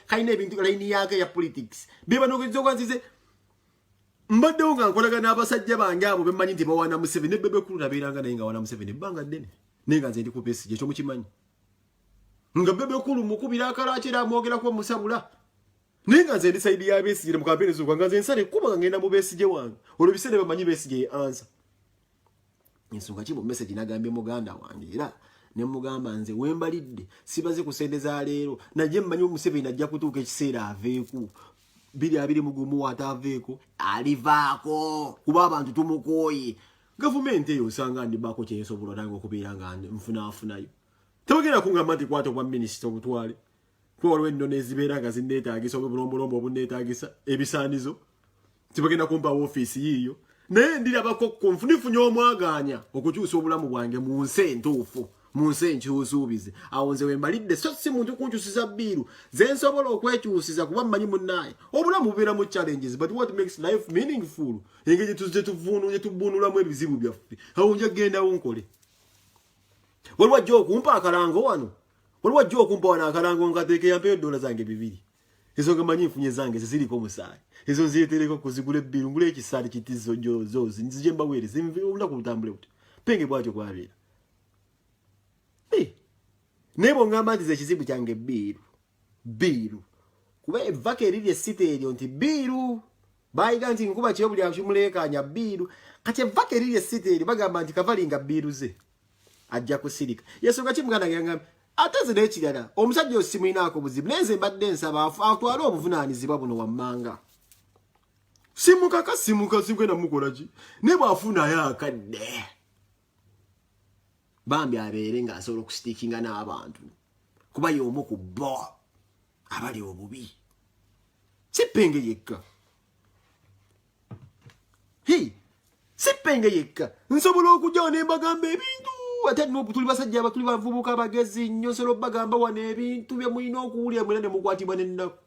kaine ebintu line yake ya politics biba nokuzo kwanzize mbadde nga nkolaga n'abasajja bange abo bemanyi nti bawana Museveni ne bebe kulu nabeeranga naye nga wana Museveni banga ddene naye nga nze ndi ku Besigye ekyo mukimanyi nga bebe kulu mukubira akalaakira amwogera kuba musabula naye nga nze ndi saidi ya Besigye mu kampeni z'okwa nga nze nsale kuba nga ngenda mu Besigye wange olwo biseera bamanyi Besigye ye answer ensonga ki mu message nagambye muganda wange era ne mugamba nze wembalidde sibaze ku sente za leero najje mmanyi Museveni ajja kutuuka ekiseera aveeku bili abiri mugumu wataveeko alivaako kuba abantu tumukooye gavumenti eyo osanga ndibako kyesobola nange okubeera nga nfunaafunayo tebagenda kungamba nti kwata kwa minisita obutwale kuba waliwo ennono ezibeera nga zinneetaagisa obulombolombo obunneetaagisa ebisaanizo tebagenda kumpa woofiisi yiiyo naye ndirabako konfunifunye omwaganya okukyusa obulamu bwange mu nsi entuufu mu nsi enkyusuubize awo nze wembalidde so si muntu kunkyusiza bbiiru ze nsobola okwekyusiza kuba mmanyi munnaye obulamu bubeera mu challenges but what makes life meaningful engeri tuze tubunulamu ebizibu byaffe awo nja gendawo nkole waliwo ajja okumpa akalango wano waliwo ajja okumpa wano akalango ngateeke yampeyo $2 zange 2 ezo nga manyi nfunye zange ziriko omusaayi ezo nziyetereko kuzigula ebbiiru ngula ekisaali kitizo zozi nzije mbaweereza olunaku lutambule buti penge bwatyo kwabeera naye bw'ongamba nti ze ekizibu kyange bbiiru kuba evvako eriri essita eryo nti bbiiru bayiga nti nkuba kyo buli akimuleekaanya bbiiru kati evvako eriri essita eryo bagamba nti kavalinga bbiiru ze ajja kusirika yensonga ki muganda gyange Ate zine ekirala omusajja osimuyinaako buzibu naye nze mbadde nsaba atwale obuvunaanyizibwa buno wammanga. Simuka sigwe namukola ki ne bw'afunayo akadde bambi abeere ng'asobola okusitiikinga n'abantu kuba y'omu ku bo abali obubi si Penge yekka. Si Penge yekka nsobola okujjawo ne mbagamba ebintu ate tuli basajja tuli bavubuka abagezi nnyo nsobola obbagamba wano ebintu bye mulina okuwulira mwena ne mukwatibwa n'ennaku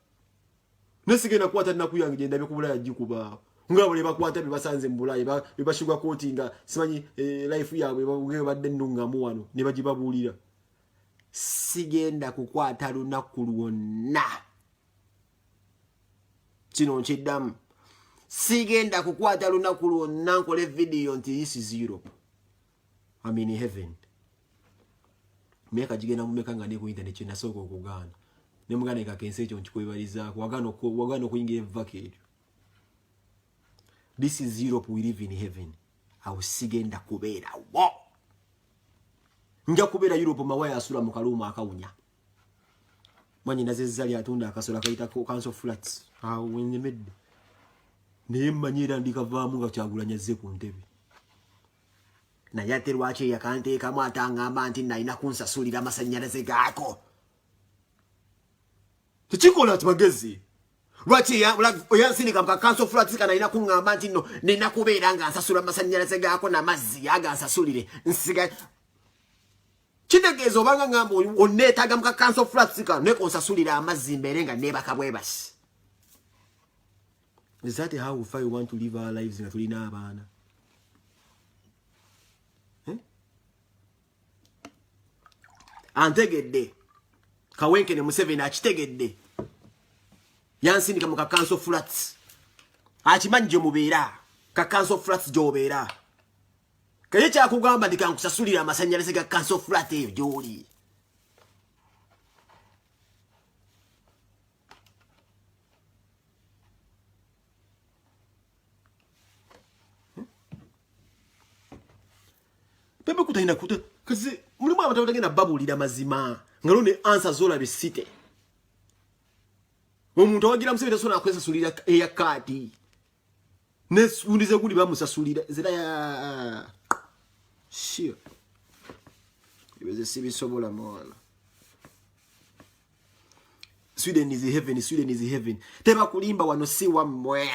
nesigenda kukwata nnaku yange gye ndabye ku Bulaaya gikuba nga bwe bakwata bye basanze mu Bulaaya bye bashyirwa kooti nga simanyi life yaabwe badde nnungamu wano ne bagibabuulira. Sigenda kukwata lunaku lwonna kino nkiddamu. Sigenda kukwata lunaku lwonna nkole video nti this is Europe. I'm in heaven. Meka jigenda mumeka nga ne ku internet kye nasooka okugaana. Ne mugana ekakense ekyo nkikwebalizaako wagano okuyingira evakeri. This is Europe, we live in heaven. Awo sigenda kubeera wo. Nja kubeera Europe mawaya asula mu kaluuma akawunya. Mwanyi nazezali atunda akasola kayita council flats. Awo wenyemedde. Naye mmanyira ndikavaamu nga Kyagulanyi azze ku ntebe. Naye ate lwaki yakanteekamu atangamba nti nalina kunsasulira amasannyalaze gaako. Tekikola ati magezi. Lwaki oyansindika mu council flats kanalina kuŋŋamba nti nno nina kubeera nga nsasula amasannyalaze gaako n'amazzi agansasulire nsiga. Kitegeeza obanga ngamba onneetaaga mu council flats kano naye konsasulira amazzi mbeere nga neebaka bwebasi. Is that how we want to live our lives nga tulina abaana? Antegedde Kawenkene Museveni akitegedde yansindika mu council flats akimanyi gye mubeera council flats gy'obeera kaye kyakugamba ndikankusasulira amasannyalaze ga council flat eyo gy'oli. Pepe kutayina kuta kazi mulimu abantu batagenda babuulira mazima nga lone answer zola bisite. Omuntu awagira Museveni tasona akwesasulira eya kaadi nesundize guli bamusasulira zira ya shio ibeze sibisobola mwana. Sweden is heaven, Sweden is heaven. Teba kulimba wano si wammwe.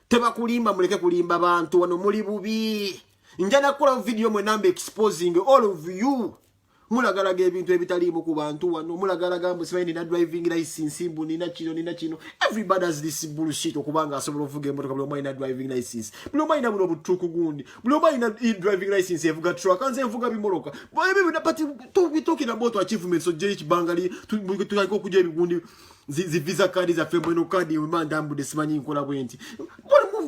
Teba kulimba muleke kulimba bantu wano muli bubi. Njana kula video mwe nambe exposing all of you. Mulagalaga ebintu ebitaliimu ku bantu wano. Mulagalaga mbu simanyi nina driving license mbu nina kino. Everybody has this bullshit okubanga asobola okuvuga emmotoka buli omu alina driving license. Buli omu alina buno butuuku gundi. Buli omu alina driving license evuga truck. Anze envuga bimoloka. But we talking about achievements. So J.H. Bangali tuliko okujja ebigundi zi visa card za femweno card umanda mbude simanyi nkola bwenti.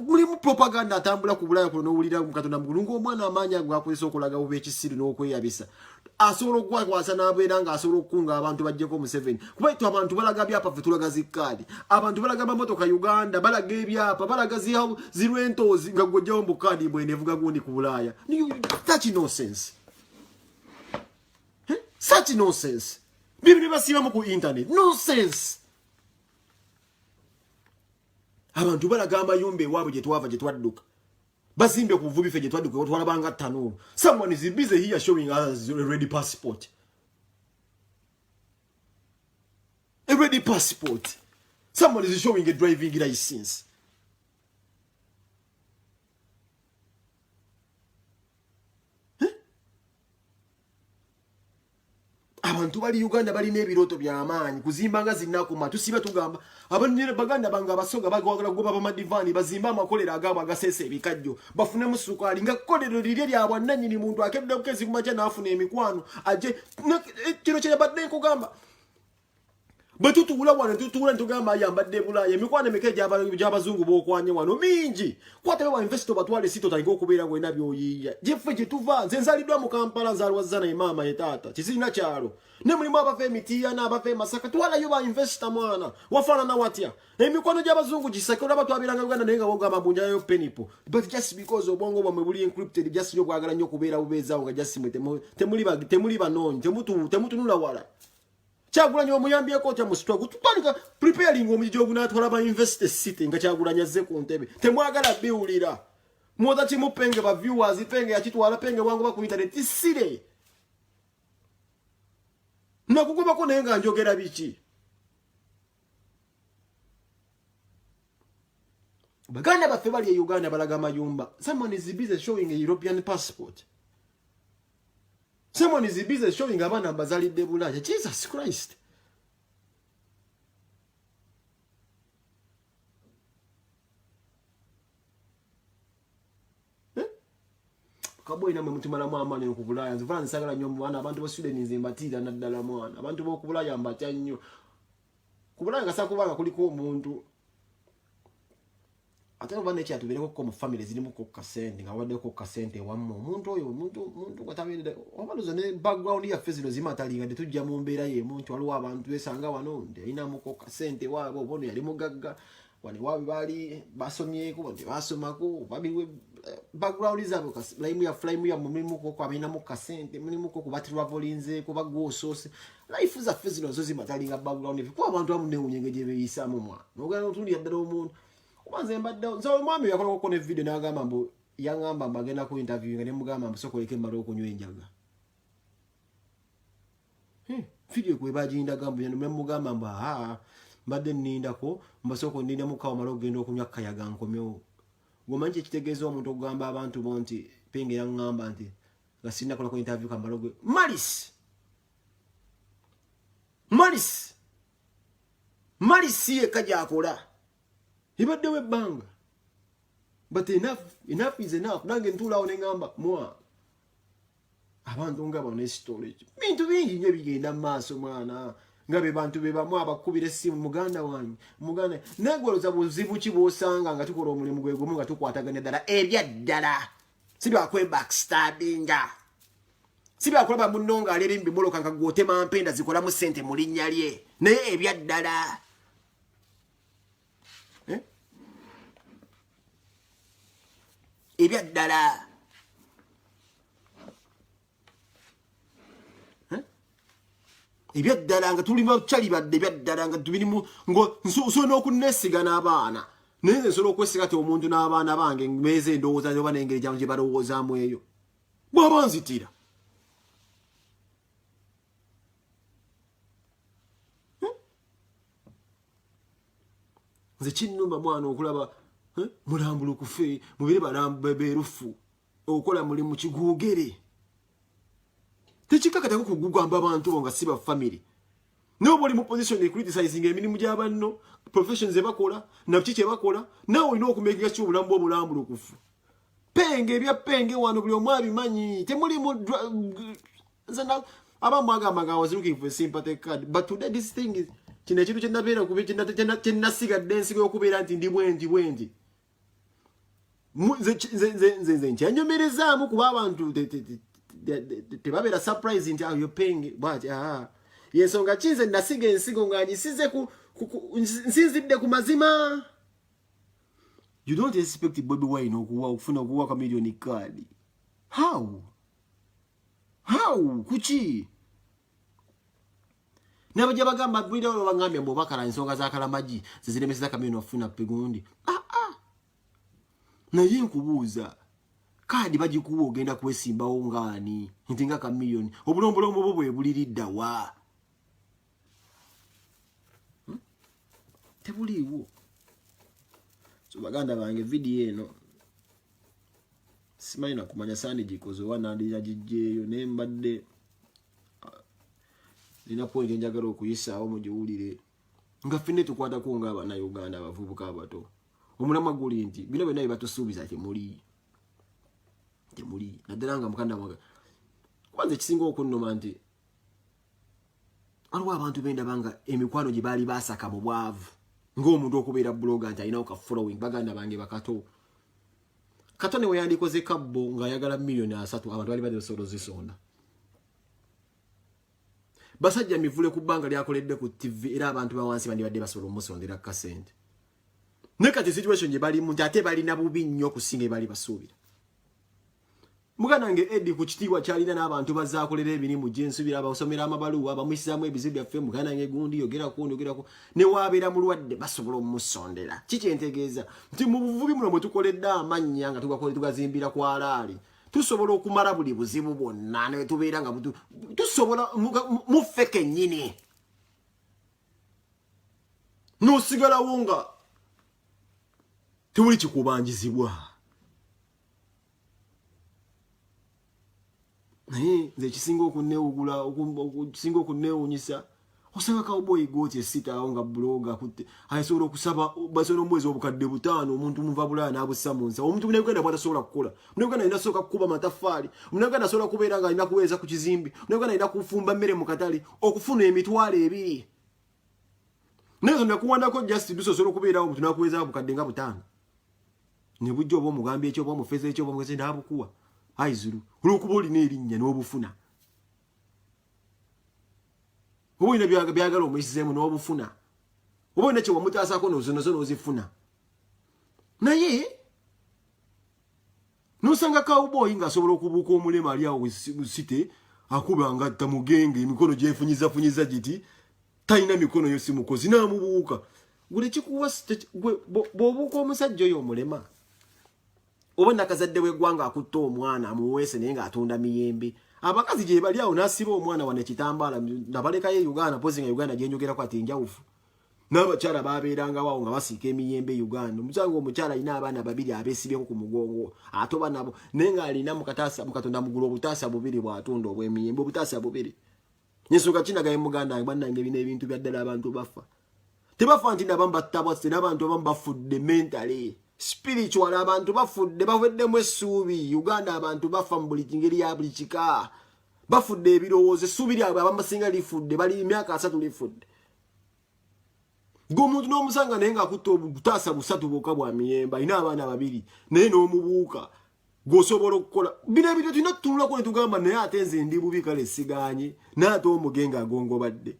Mulimu propaganda atambula ku Bulaaya kuno n'owulira mu Katonda mugulungu omwana amaanyi akwesa okulaga oba ekisiru n'okweyabisa. Asobola okwakwasa n'abeera nga asobola okukunga abantu bajjeko Museveni. Kuba itu abantu balaga byapa ffe tulaga zikkaadi. Abantu balaga mamotoka Uganda, balaga ebyapa, balaga zirwentozi nga gwojjawo mu kaadi bwene evuga gundi ku Bulaaya. Such nonsense. Such nonsense. Bibiri basibamu ku internet. Nonsense. Abantu balaga amayumba ewaabwe gye twava gye twadduka. Bazimbe ku vubi ffe gye twadduka twalabanga ttanuulu. Someone is busy here showing us a ready passport. A ready passport. Someone is showing a driving license. Abantu bali Uganda bali n'ebiroto by'amaanyi kuzimba nga zinnakuma tusiba tugamba abanyere baganda banga abasoga bagwagala kugoba bamadivani bazimba amakolero agabo agasese ebikajjo bafune musukali nga kolero lirye lyabwa nannyini muntu akedde okezi kumacha n'afuna emikwano aje kino kye badde nkugamba batutuula wano tutuula ntugamba ayambadde Bulaaya emikwano emeka gy'abazungu b'okwanye wano mingi kwata wa investo batwale sito tango okubeera gwena byoyiiya jeffe gye tuva nze nzaliddwa mu Kampala nzaalwa zana maama ye taata kisirina kyalo ne mulimu abafa emitiya n'abafa Masaka twalayo ba investor mwana wafaanana watya emikwano gy'abazungu gisakira batwabiranga Uganda naye nga bogamba mbunjayo penipo but just because obwongo bwamwe buli encrypted just yo bwagala nnyo kubeera bubeezaawo nga just temuli banoonyi temutunula wala Kyagulanyi omuyambyeko otya mu struggle tutandika preparing omujjo ogunatwala ba university city nga Kyagulanyi azze ku ntebe temwagala biwulira mwoza kimupenge ba viewers penge yakitwala penge wangu ba ku internet isire nakugobako naye nga njogera biki baganda baffe bali e Uganda balaga mayumba someone is busy showing a European passport. Someone is busy showing abana bazalidde Bulaya. Jesus Christ. Kabo ina mutumala mwamane ku Bulaya. Nzivana nsagala nnyo mu bana abantu bo Sweden nzimbatira naddala mwana. Abantu bo ku Bulaya mbatya nnyo. Ku Bulaya ngasa kubanga kuliko omuntu atano bane kyatu bereko ko mu family zilimu ko kasente nga wadde ko kasente wammo omuntu oyo omuntu kwatabende obaluzo ne background ya fezilo zimatalinga tujja mu mbeera ye muntu waliwo abantu besanga wano nde ina mu ko kasente wabo bono yali mugagga wani wabi bali basomyeko nde basomako babiwe background zabo flame ya mulimu ko kwamina mu kasente mulimu ko kubatirwa volinze ko bagwosose life za fezilo zo zimatalinga background ko abantu amune unyengeje beyisa mu mwa nogana otundi yaddala omuntu Umanze mbadde so mwami yakola ko ne video nagamba mbu yangamba bagenda ku interview ngene mugamba mbu soko leke maro okunywa enjaga. Video kwe bajinda gambo yano mugamba mbu mbadde nninda ko mbasoko ndinda mukawo maro ogenda okunywa kayaga nkomyo. Gomanje kitegezo omuntu okugamba abantu bonti penge yangamba nti gasinda kola ko interview kambalo gwe Maris ye kaja akola. Ibadde webbanga. But enough is enough. Nange ntula onengamba mwa. Abantu nga bano storage. Bintu bingi nnyo bigenda maaso mwana. Ngabe bantu be bamu abakubira essimu muganda wanyu. Muganda nagoloza buzibu ki bwosanga nga tukola omulimu gwe gumu nga tukwataganya ddala ebyaddala. Sibya kwe backstabbinga. Sibya kulaba munno nga alera embiboloka nga gwotema mpenda zikola mu sente mu linnya lye. Naye ebyaddala. Ebyaddala ebyaddala nga tulima chali badde ebyaddala nga tubirimu ngo nso n'okunesiga n'abaana naye nsobola okwesiga te omuntu n'abaana bange meeze endowooza oba n'engeri gye balowoozaamu eyo bw'aba nzitira nze kinnumba mwana okulaba mulambulu kufe mubire balambe berufu okola mulimu kigugere tekikakata kugugamba abantu bonga siba family nobody mu position de criticizing emirimu gy'abanno professions ebakola nabikiche bakola nawe ino okumekinga kyo bulambo obulambulu kufu penge bya penge wano buli omwabi manyi temuli mu zana abamwaga maga was looking for sympathy card but today this thing is kino ekintu kyennabeera kubikina nasigadde ensigo y'okubeera nti ndi bwendi nze nkyanyomerezaamu kuba abantu tebabeera surprise nti you're paying bwati yensonga kinze nasiga ensigo nga ngisize nsinzidde ku mazima. You don't expect Bobi Wine okufuna okuwa ka million card. How kuki nabajja bagamba video bangambye mbo bakala ensonga za kalamaji ziziremeseza ka million ofuna pegundi naye nkubuuza kadi bagikuwa ogenda kwesimbawo ngaani nti nga ka million obulombolombo bwo bwe buliriddawa tebuliiwo. So baganda bange video eno simanyi nakumanya sandi gikoze wanandija gijjeeyo naye mbadde nina point njagala okuyisaawo mugiwulire nga ffenna tukwatako nga Abannayuganda abavubuka abato. Omulama guli nti bino byonna bye batusuubiza temuli naddala nga mukanda mwaga kubanza ekisinga okunnuma nti waliwo abantu bendaba nga emikwano gye baali basaka mu bwavu ng'omuntu okubeera blogger nti alinawo ka following. Baganda bange bakato kato ne weyandikoze kabbo ng'ayagala million 3 abantu bali basobola zisonda basajja mivule ku bbanga lyakoledde ku TV era abantu bawansi bandibadde basobola omusondera kasente ne kati situation gye bali muntu ate balina bubi nnyo kusinga bali basuubira. muganange Eddie ku kitiibwa kyalina n'abantu bazaakolera emirimu gye nsubira abasomera amabaluwa abamuyisizaamu ebizibu byaffe muganange gundi yogerako ne waabeera mulwadde basobola omusondera kikyentegeeza nti mu buvubi muno mwe tukoledde amannya nga tugazimbira ku alaali tusobola okumala buli buzibu bwonna ne tubeera nga tusobola muffe kennyini n'osigalawo nga tewuli kikubanjizibwa. Naye nze kisinga okunneewugula kisinga okunneewuunyisa osanga cowboy gooti esitaawo nga buloga akutte asobola okusaba basobola omwezi obukadde 5 omuntu muva bulaya n'abussa mu nsa omuntu munauganda bw'atasobola kukola munauganda alina sooka kukuba amataffaali munauganda asobola kubeera nga alina kuweeza ku kizimbi munauganda alina kufumba mmere mu katale okufuna emitwalo 2 naye nakuwandako just dusobola okubeerawo omuntu n'akuweeza bukadde nga 5 ne bujja oba omugambye ekyo oba omufeeza ekyo oba omugezi n'abukuwa aizulu olwokuba olina erinnya n'obufuna oba olina byagala omuyisizeemu n'obufuna oba olina kyewamutaasako nozonazo n'ozifuna naye nosanga cowboy ng'asobola okubuuka omulema ali awo site akuba nga tamugenge emikono gyefunyizafunyiza giti talina mikono yo simukozi n'amubuuka gule kikuwa bw'obuuka omusajja oyo omulema oba nakazadde w'eggwanga akutta omwana amuweese naye ng'atunda miyembe abakazi gye bali awo n'asiba omwana wane kitambaala nabalekayo Uganda pozi nga Uganda gye njogerako ati njawufu n'abakyala baabeerangawo awo nga basiika emiyembe Uganda omusanga omukyala alina abaana 2 abeesibyeko ku mugongo atoba nabo naye ng'alina mukatonda mugulu obutaasa 2 bw'atunda obw'emiyembe obutaasa 2 nyensonga kinagaye muganda bannange bino ebintu bya ddala abantu bafa tebafa nti nabamu battabwase n'abantu abamu bafudde mentally spiritual abantu bafudde baweddemu essuubi Uganda abantu bafa mu buli ngeri ya buli kika bafudde ebirowoozo essuubi lyabwe abamusinga lifudde bali emyaka 3 lifudde ng'omuntu n'omusanga naye ng'akutta obutaasa 3 bwokka bwa miyembe alina abaana 2 naye n'omubuuka g'osobola okukola bino ebintu tulina tutunulako ne tugamba naye ate nze ndi bubi kale siganye n'ate omugenge agongobadde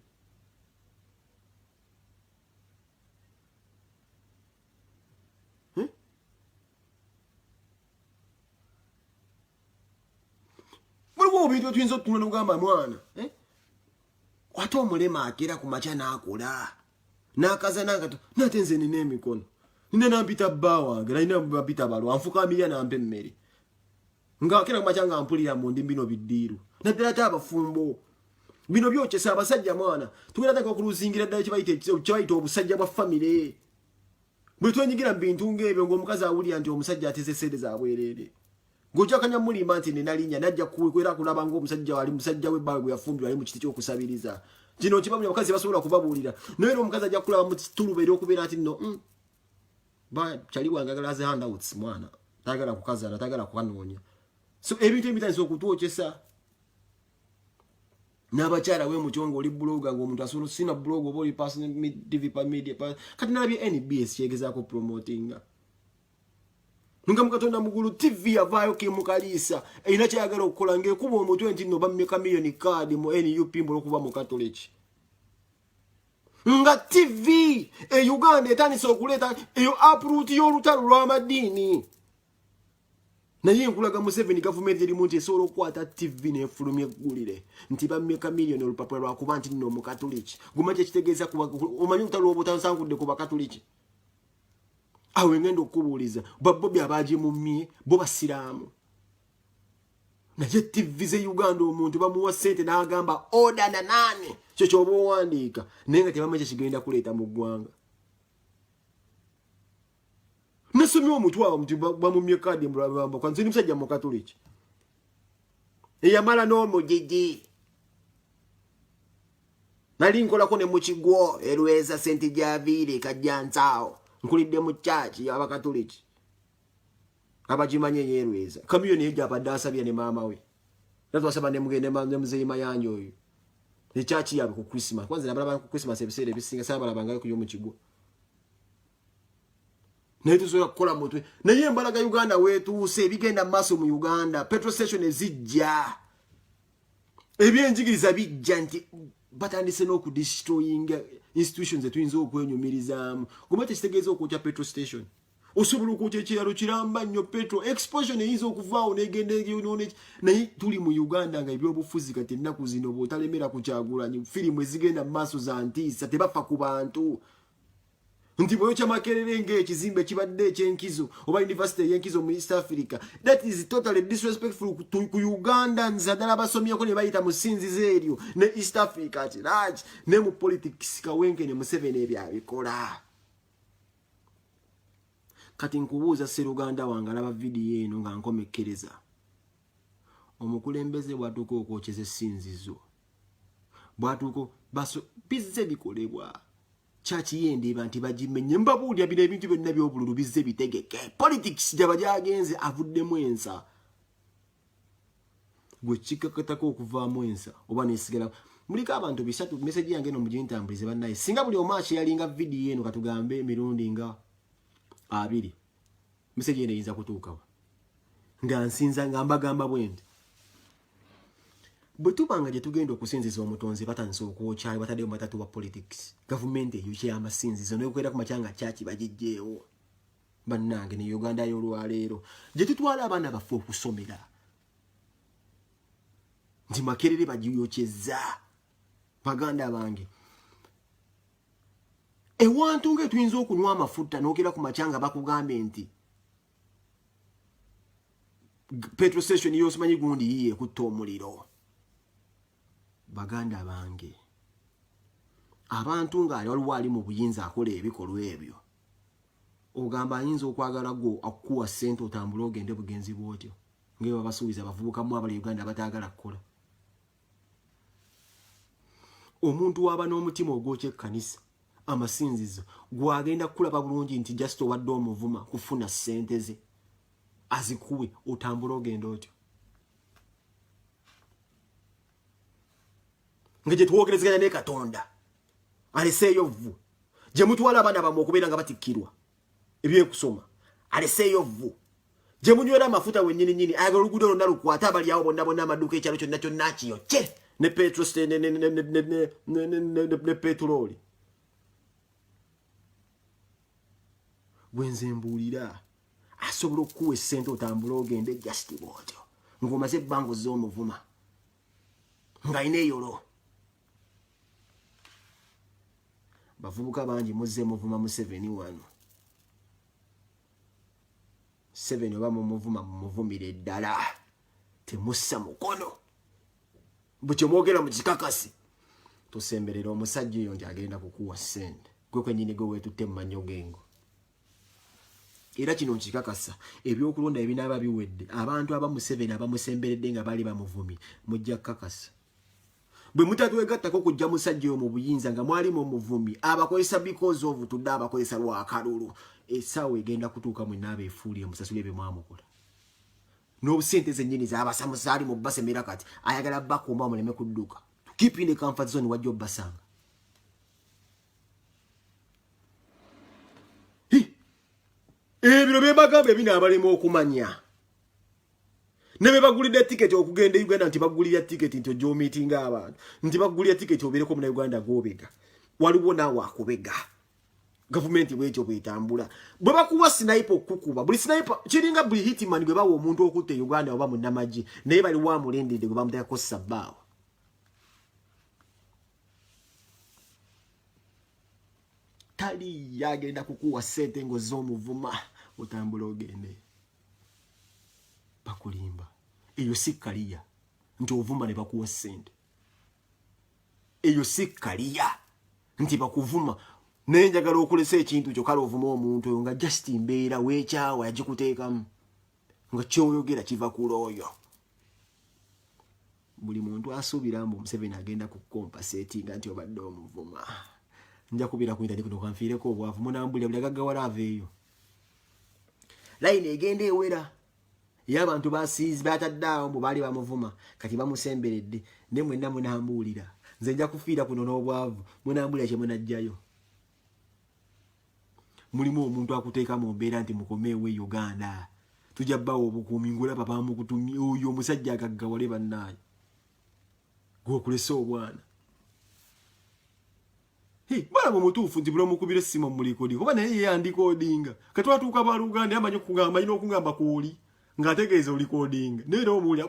waliwo bintu tuyinza otutunula n'ogamba mwana ate omulema akera ku makya n'akola n'akaza n'akato n'ate nze nina emikono nina nampita bba wange nalina bapita balwa anfukamira nampa emmere ng'akera ku makya nga mpulira mu ndi bino biddiiru naddala ate abafumbo bino byokyesa abasajja mwana tugenda taka okuluzingira ddala kyebayita obusajja bwa famire bwe twenyigira mu bintu ng'ebyo ng'omukazi awulira nti omusajja ateze sente za bwereere ng'ojja kanyamulimba nti nina linnya najja kukwera kulaba ng'omusajja wali musajja we bbawe gwe yafumbirwa ali mu kiti ky'okusabiriza kino kibamu abakazi basobola kubabuulira naye n'omukazi ajja kulaba mu kituluba ery'okubeera nti nno kyali wange agala aze handouts mwana tayagala kukazana tayagala kukanoonya so ebintu ebitandisa okutwokyesa n'abakyala we mutyo ng'oli buloga ng'omuntu asobola sina buloga oba oli personal TV media kati nalabye NBS kyegezaako promotinga nga mukatonda mugulu TV yavaayo kimukaliisa erina kyayagala okukola ng'ekuba omutwe nti nno bammeka miliyoni kaadi mu NUP mbula okuva mu katoliki nga TV Uganda etandise okuleeta eyo uproot y'olutalo lw'amadiini naye enkulaga Museveni gavumenti erimu nti esobola okukwata TV n'efulumya eggulire nti bammeka miliyoni olupapula lwakuba nti nno omukatoliki gumanyi ekitegeeza omanyi olutalo lw'obutansangudde ku bakatoliki awe ngenda okubuuliza babbobi abaaje mu mmye bo basiraamu naye TV ze Uganda omuntu bamuwa ssente n'agamba oda na nane kyo kyoba owandiika naye nga tebamanyi kyekigenda kuleeta mu ggwanga nasomye omutwe awo nti bamumye kaadi mbulabamba nze ndi musajja mu katoliki eyamala n'omugigi nali nkolako ne mu kigwo erweza sente gy'aviire kajja nsaawo nkulidde mu chaachi y'abakatoliki abagimanye yerweza kamiyoni ejo abadde asabye ne maama we natwasaba ne mugende ne muzeyi mayanja oyo echaachi yabe ku Christmas kwanza nabalaba ku Christmas ebiseera ebisinga sabalabanga ku yomu kigo naye tusobola kukola mutwe naye embalaga Uganda weetuuse ebigenda mu maaso mu Uganda petrol station ezijja ebyenjigiriza bijja nti batandise n'okudestroyinga institutions etuyinza okwenyumirizaamu guma tekitegeeza okwokya petrol station osobola okwokya ekiralo kiramba nnyo petro exposure eyinza okuvaawo negenda eyonoone naye tuli mu uganda nga ebyobufuzi kati ennaku zino bw'otalemera ku Kyagulanyi firimu ezigenda mu maaso za ntiisa tebafa ku bantu nti bweyokya Makerere ng'ekizimbe kibadde ekyenkizo oba university ey'enkizo mu East Africa. That is totally disrespectful ku Ugandans naddala abasomyeko ne bayita mu ssinzizo eryo ne East Africa ati large ne mu politics Kawenkene Museveni ebyo abikola. Kati nkubuuza Sseruganda wange alaba vidiyo eno nga nkomekkereza. Omukulembeze bw'atuuka okwokyeza essinzizo bw'atuuka bizze bikolebwa chachi yende bantu bajimenye mbabuulya bino ebintu byonna by'obululu bizze bitegeke politics gyaba gyagenze avuddemu ensa gwe kikakatako okuvaamu ensa oba nesigala muliko abantu bisatu message yange no mujintambulize bannaye singa buli omaachi yalinga vidiyo eno katugambe emirundi nga 2 message eno eyinza kutuukawa nga nsinza nga mbagamba bwenti bwe tubanga gye tugenda okusinziza omutonzi batandise okwokyayo bataddeyo matatu wa politics gavumenti eyo kyamasinzizo n'okwera ku makyanga kyaki bagijjeewo bannange ne Uganda y'olwaleero gye tutwala abaana baffe okusomera nti Makerere bagiyokyezza baganda bange ewantu nga tuyinza okunywa amafuta n'okera ku makyanga bakugambye nti petrol station yosimanyi gundi yiye kutta omuliro. Baganda bange abantu nga waliwo ali mu buyinza akola ebikolwa ebyo ogamba ayinza okwagala go akuwa ssente otambula ogende bugenzi bwotyo ng'ebo basuubiza abavubukamu abali Uganda bataagala kukola. Omuntu waba n'omutima ogwokya ekkanisa amasinzizo gwagenda kulaba bulungi nti just owadde omuvuma kufuna ssente ze azikuwe otambula ogenda otyo. Ngeje tuwogerezeganya ne Katonda aleseeyo vvu gye mutwala abaana bammwe okubeera nga batikkirwa ebyekusoma aleseeyo vvu gye munywera amafuta wennyini nnyini ayagala oluguudo lwonna lukwata abali awo bonna bonna amaduuka ekyalo kyonna kyonna kiyokye ne petro ne petulooli. Bwenze mbuulira asobola okukuwa essente otambula ogende just bwotyo ng'omaze ebbanga ozze omuvuma ng'alina eyolo. Bavubuka bangi muzze muvuma Museveni wano 7 oba mumuvuma mumuvumire eddala temussa mukono bukye mwogera mu kikakasi tosemberera omusajja oyo nti agenda kukuwa ssente gwe kwennyini gwe weetutte mu mannyo gengo. Era kino nkikakasa ebyokulonda ebinaaba biwedde abantu aba Museveni abamusemberedde nga bali bamuvumi mujja kukakasa. Bwe mutatwegattako kujja musajja oyo mu buyinza nga mwali mu muvumi abakozesa because of tudde abakozesa lwakalulu essaawa egenda kutuuka mwenna abeefuulire musasule bye mwamukola. N'obusente zennyini z'abasamusa ali mu basemera kati ayagala bakumba muleme kudduka keep in the comfort zone wajja obbasanga. Ebiro byebagambe binaabalema okumanya ne bebagulidde tiketi okugenda Uganda nti bagulira tiketi nti ojja omiitinga abantu nti bagulira tiketi obeereko mu Uganda gw'obega waliwo naawe akubega gavumenti bwekyo bwetambula. Bwe bakuwa sniper okukuba buli sniper kiringa buli hitman gwe bawa omuntu okutta Uganda oba mu Namagi naye baliwo amulendedde gwe bamuteekako sabbaawa. Tali yagenda kukuwa ssente ng'ozze omuvuma otambula ogende bakulimba. Eyo si kaliya nti ovuma ne bakuwa ssente. Eyo si kaliya nti bakuvuma naye njagala okulesa ekintu kyo kale ovuma omuntu oyo nga just mbeera weekyawa yagikuteekamu nga kyoyogera kiva ku looyo. Buli muntu asuubira mbu Museveni agenda kukompasetinga nti obadde omuvuma. Nja kubira ku internet kuno kanfiireko obwavu munambulira buli agaggawala aveeyo. Layini egenda ewera y'abantu basiizi batadde awo mbu baali bamuvuma kati bamusemberedde ne mwenna munambuulira nze nja kufiira kuno n'obwavu munambulira kye munajjayo. Mulimu omuntu akuteeka mu mbeera nti mukomeewo e Uganda tujja bbawo obukuumi ng'olaba bamukutumye oyo omusajja agaggawale bannaayo gw'okulesa obwana. Bala mu mutuufu nti bula mukubire essimu mu likodi kuba naye yandikodinga kati watuuka ba Luganda amanyi okugamba ino okugamba kuoli ng'ategeeza olikodinga naye era omuwulira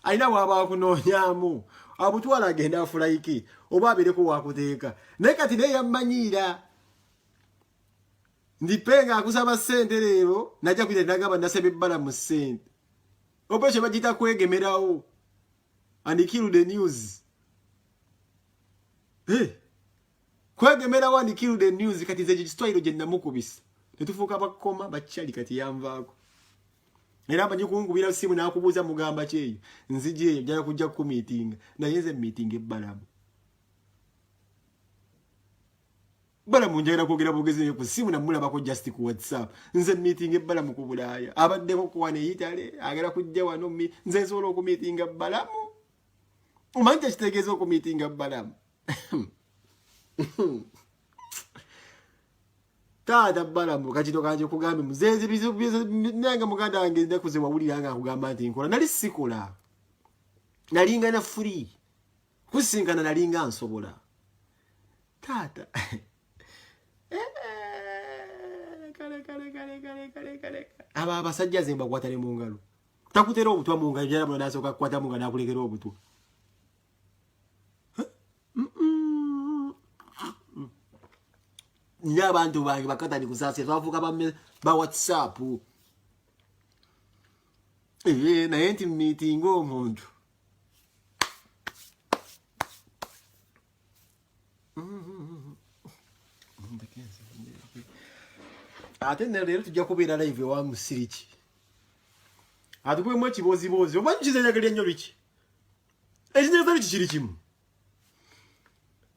alina bw'aba akunoonyaamu abutwala agenda afulayike oba abeereko wakuteeka naye kati naye yammanyiira ndipenga akusaba ssente leero najja kwita nagamba nasaba ebbala mu ssente oba kye bagita kwegemerawo and kill the news kwegemerawo and kill the news kati nze ekitwaliro gye namukubisa netufuuka bakoma bakyali kati yanvaako era amanyi kungubira simu n'akubuuza mugamba kyeyo nzija eyo njala kujja kumiitinga naye nze miitinga ebbalamu balamu njagala kwogera bugezi naye ku simu namulabako just ku whatsapp nze miitinga ebbalamu ku Bulaaya abaddeko kuwa ne Itale agala kujja wano nze nsobola okumiitinga ebbalamu omanyi tekitegeeza okumiitinga ebbalamu taata balamu kakito kanje kugambe muzenzi nanga muganda wange ndakuze wawulira nga kugamba nti nkola nali sikola nalinga na free kusingana nalinga nsobola taata kale aba abasajja zemba kwatale mu ngalo takutera obutwa mu ngalo jara mwana asoka kwata mu ngalo akulekera obutwa n'abantu bange bakatani kusase twavuka ba WhatsApp naye nti meeting omuntu ate leero tujja kubeera live ewa Musiriki atukwemu ekibozibozi omanyi kizenyagalya nnyo biki ekinyaza biki kiri kimu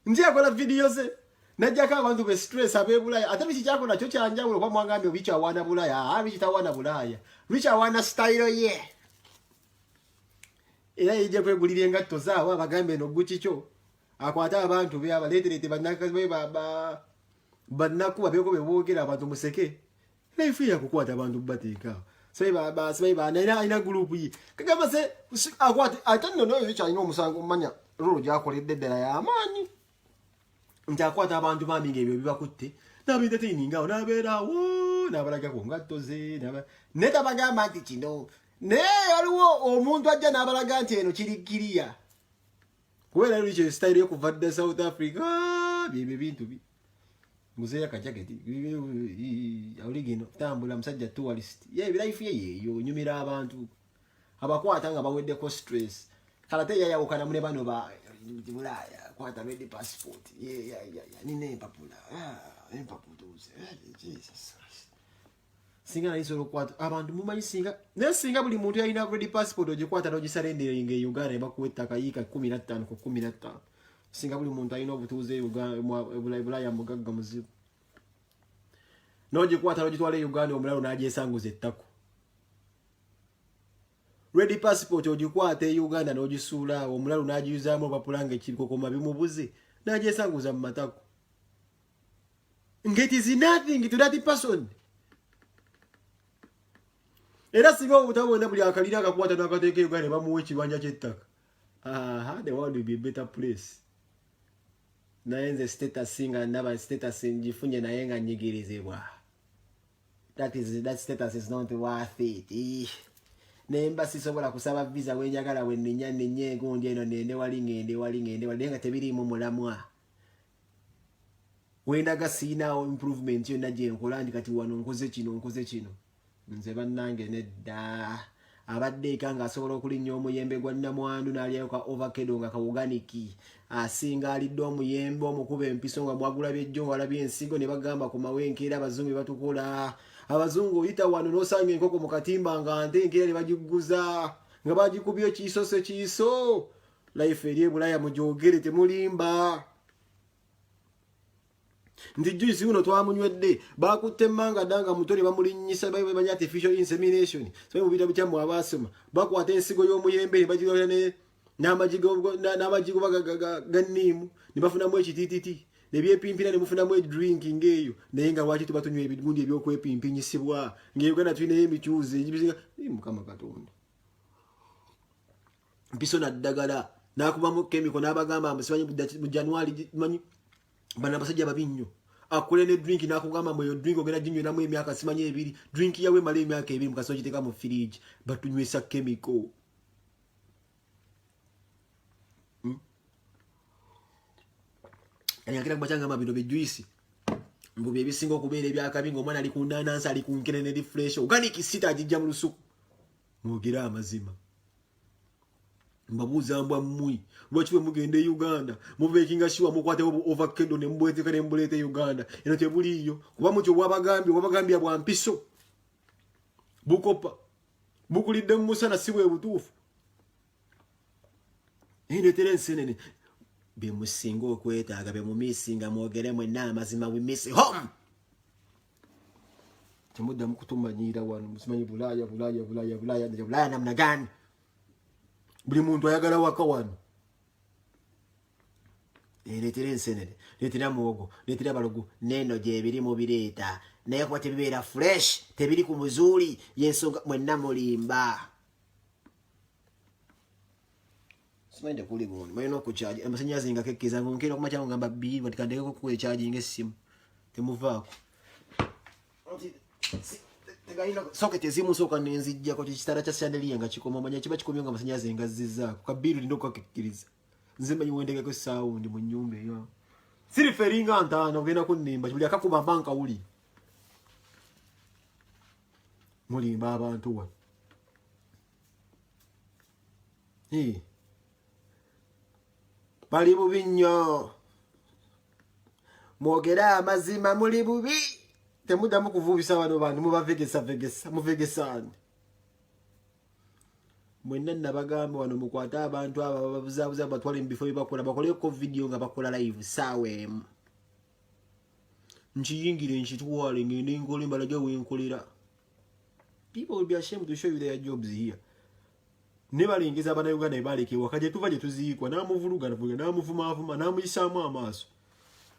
nti akola video ze najjako abantu be stress abe Bulaaya ate biki kyakola kyo kyanjawulo oba mwangambye biki awaana Bulaaya biki tawaana Bulaaya biki awaana style ye era yijja kwegulira engatto zaawe abagambe no gukikyo akwata abantu be abaleeterete bannakazi be bannaku babeeko beboogera abantu museke life ya kukwata abantu bateeka saiba ina group yi kagamba se akwate atanno no yicha ino musango manya rolo gyakoledde ddala y'amaanyi nti akwata abantu baminga ebyo bibakutte nabindeteyiningawo nabeerawo nabalagako ngatto ze netabagamba nti kino naye waliwo omuntu ajja n'abalaga nti eno kirikiriya kubera lwikyo style yokuva dda South Africa byebyo bintu bi muzeya kajageti awuligino tambula musajja tourist ye life ye yeyo nyumira abantu abakwata nga baweddeko stress kalate yayawukana mune bano ba Bulaaya kwata ready passport ye nine papula empaputuze Jesus singa naisolo kwata abantu mumanyi singa buli muntu yalina ready passport ogikwata n'ogisalenderinga e Uganda bakuwettaka yiika 15 ku 15 singa buli muntu alina obutuuze Bulaaya mugagga muzibu n'ogikwata n'ogitwala e Uganda omulalo n'agyesanguza ettako ready passport ogikwata e Uganda n'ogisuula omulalo n'agiyuzaamu obapulanga ekirikokoma bimubuze n'agyesanguza mu matako it is nothing to that person. Era singa obutabona buli akalira akakwata n'akateeka e Uganda bamuwa ekibanja ky'ettaka the world will be a better place. Naye nze status singa ndaba status ngifunye naye nga nyigirizibwa. That status is not worth it. Nemba sisobola kusaba visa wenjagala wenenya gundi eno nende wali nga tebiri mu mulamwa. Wendaga sinaawo improvement yonna gye nkola ndi kati wano nkoze kino. Nze bannange nedda abadde kanga asobola okulinnya omuyembe gwa nnamwandu n'alyayo ka ovacado nga kawuganiki asinga alidde omuyembe omukuba empiso nga mwagula byejjo nga alabye ensigo ne bagamba ku mawenkeera abazungu batukola abazungu oyita wano n'osanga enkoko mu katimba nga nte enkeera ne bagiguza nga bagikubye kiiso life eri e Bulaaya mujogere temulimba ndi juice uno twamunywedde bakutte manga danga mutole bamulinyisa bayiwe banya artificial insemination so mubita bichamu abasoma bakwata ensigo y'omuyembe bagiroya ne n'amajigo baganimu nibafunamu ekitititi nebyepimpira ne mufunamu drinking eyo naye nga lwaki tubatunywa ebigundi eby'okwepimpinyisibwa ng'Uganda tulina emikyuzi egibizinga mukama Katonda mpiso na ddagala nakubamu chemical n'abagamba musimanyi mu January manyi bana basajja babinyo akole ne drink nakugamba mwe drink ogenda jinyo namwe emyaka simanyi ebiri drink yawe male emyaka ebiri mukaso kiteka mu fridge batunywesa chemical Anyakira kubachanga mabino bejuisi mbubi ebisingo kubeera ebyakabi ng'omwana ali ku nanansi ali ku nkene ne fresh organic sita ajijja mu lusuku mwogera amazima mbabuuza mbwa mmui lwaki bwe mugende Uganda mubekinga shiwa mukwate ovakado ne mbwete kale mbulete Uganda eno tebuliyo kuba mutyo wabagambya bwa mpiso bukopa bukulidde mu musana siwe butuufu ene terensenene be musinga okwetaaga be mumisinga mwogere mwenna amazima we miss home temudda mukutumanyira wano musimanyi bulaya namna gani buli muntu ayagala waka wano letera ensenene letera muwogo letera balogo neno gye biri mu bireeta naye kuba tebibeera fresh tebiri ku muzuuli yensonga mwenna mulimba simanyi kuli gundi mulina okucharge amasannyalaze nga kekkeza ngonkera okumakya ngamba bbiri batikandekeko kuecharginga essimu temuvaako socket ezimu soka nenzijjako kikitala kya chandelier nga kikoma manya kiba kikomyo nga amasannyalaze nga zizzaako kabbiru lina okukakkiriza nze mmanyi wendekeko sound mu nnyumba eyo siriferinga ntaano ogenda kunnimba buli akakuba mbanka wuli mulimba abantu wano bali bubi nnyo mwogera amazima muli bubi temuddamu kuvuubisa wano bantu mubavegesa muvegesani mwenna nabagamba wano mukwate abantu abo babuzaabuza batwale mu bifo byebakola bakoleko video nga bakola live saawa emu nkiyingire nkitwale ngende nkole mbalaga wenkolera people will be ashamed to show you their jobs here ne balengeza abana Uganda ebaleke wakaje tuva je tuziikwa namuvuluga namuvuma namuyisaamu amaaso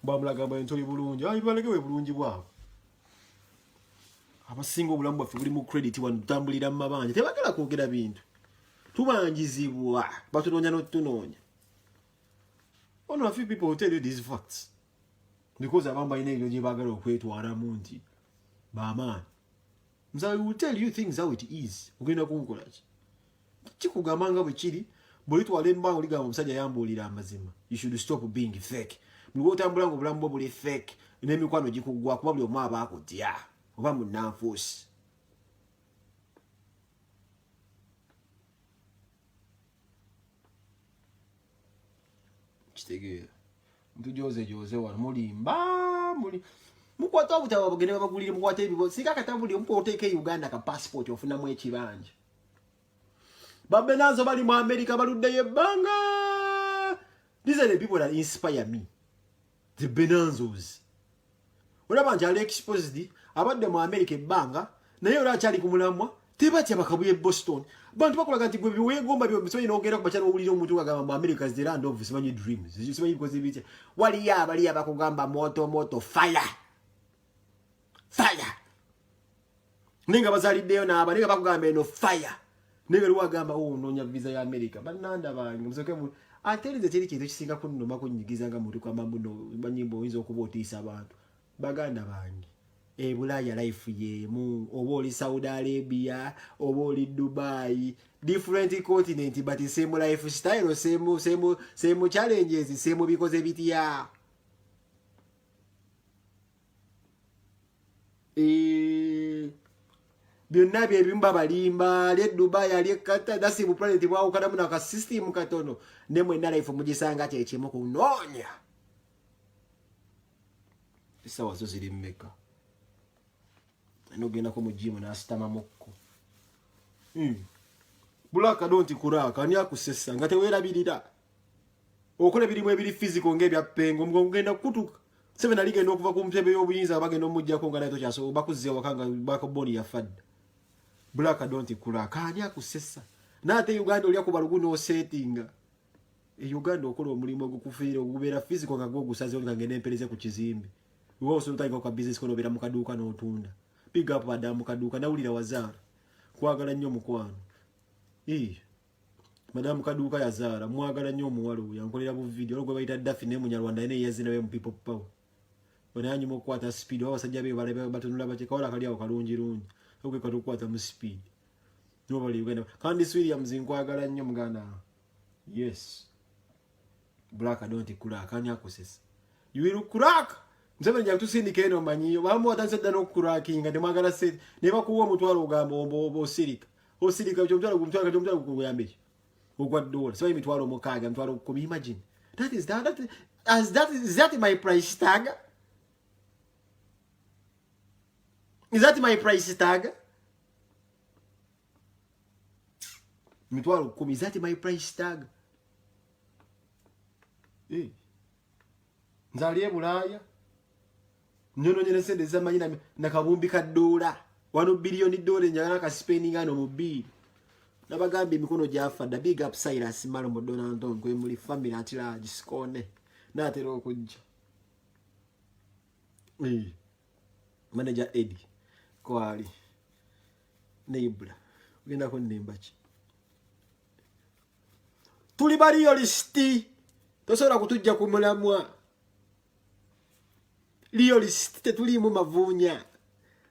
bamulagamba entoli bulungi baleke we bulungi bwabo abasinga obulamu bwaffe buli mu credit wano tutambulira mu mabanja tebagala kwogera bintu tubangizibwa batunoonya n'otunoonya one of few people will tell you these facts because abamu balina ebyo gye baagala okwetwalamu nti bamaani I will tell you things how it is ogenda kunkola ki kikugamba nga bwe kiri buli twala embanga oligamba omusajja yambuulira amazima you should stop being fake buli otambula nga obulamu bwo buli fake n'emikwano gikuggwa kuba buli omu aba akutya oba munnanfuusi kitegeera mutujoze wano mulimba mukwata obutaba bagende babagulire mukwata ebibo sika katambuli omupo oteeke Uganda ka passport ofunamu ekibanja babenazo bali mu America baluddeyo ebbanga these are the people that inspire me the Benanzos olaba nti ali exposed abadde mu America ebbanga naye olaba kyali ku mulamwa tebatya bakabuye Boston bantu bakolaga nti gwe biwegomba byo bisoboye n'ogenda ku bakyala obulira omuntu agamba mu America is the land of simanyi dreams simanyi bikozi bitya waliyo abali abakugamba moto fire nenga bazaliddeyo n'aba nenga bakugamba eno fire nenga luwagamba noonya visa ya America bananda bange musoke mu atelize teri kintu kisinga kunnoma kunyigiza nga muntu kwa mambo banyimbo oyinza okuba otiisa abantu baganda bange Bulaya life yemu oba oli Saudi Arabia oba oli Dubai different continent but same lifestyle same challenges same bikoze bitya byonna byebimba balimba ali Dubai ali Qatar dasi bu planet bwa ukadamu na ka system katono nemwe na life mugisanga kyekimu kunoonya isa wazo ziri mmeka nogenda ko mujimu na asitama mukko bulaka donti kuraka ani akusessa ngate weerabirira okola birimu ebiri physical ngebya pengo ngenda kutuka seven alige n'okuva ku mpebe y'obuyinza bagenda omujjako nga naye tokyaso bakuzze wakanga bakoboni ya fadda bulaka donti kuraka ani akusessa nate Uganda oli akuba lugu no settinga Uganda okola omulimu ogukufiira ogubeera physical nga gwogusaze oli ngende empereze ku kizimbe uwo osontaiko kwa business kono bera mukaduka n'otunda big up badamu kaduka nawulira wazaara kwagala nnyo mukwano Madam Kaduka yazara mwagala nnyo omuwala oyo yankolera bu video olwo gwe bayita Daphne Munyarwanda ene yazina we mu people power banaanyi mu kwata speed abasajja be balabe batunula bakikola kali awo kalungi lungi okwe katukwata mu speed nobali ugenda kandi Williams nkwagala nnyo muganda yes black don't crack ani akosesa you will crack mzebe nja tusindike eno manyiyo bamu watansedda no cracking ande mwagala se ne bakuwa mutwalo ogamba osirika cyo mutwalo kuyambiki ogwa dola so imitwalo mukaga mutwalo ko imagine is that my price tag. Is that my price tag? Mitwalo kumi, is that my price tag? Eh. Nzaliye Bulaya. Nyono nyene sende zamanyina nakabumbi ka dola. $1 billion njagala ka spending ano mu bill. Nabagambi mikono jafa da big up Cyrus Malo mo Donald kwe muri family at large skone. Natero okujja. Eh. Manager Eddie. Kwali neibula ugenda ko nimbachi tuli bali listi tosobola kutujja ku mulamwa list tetuli mu mavunya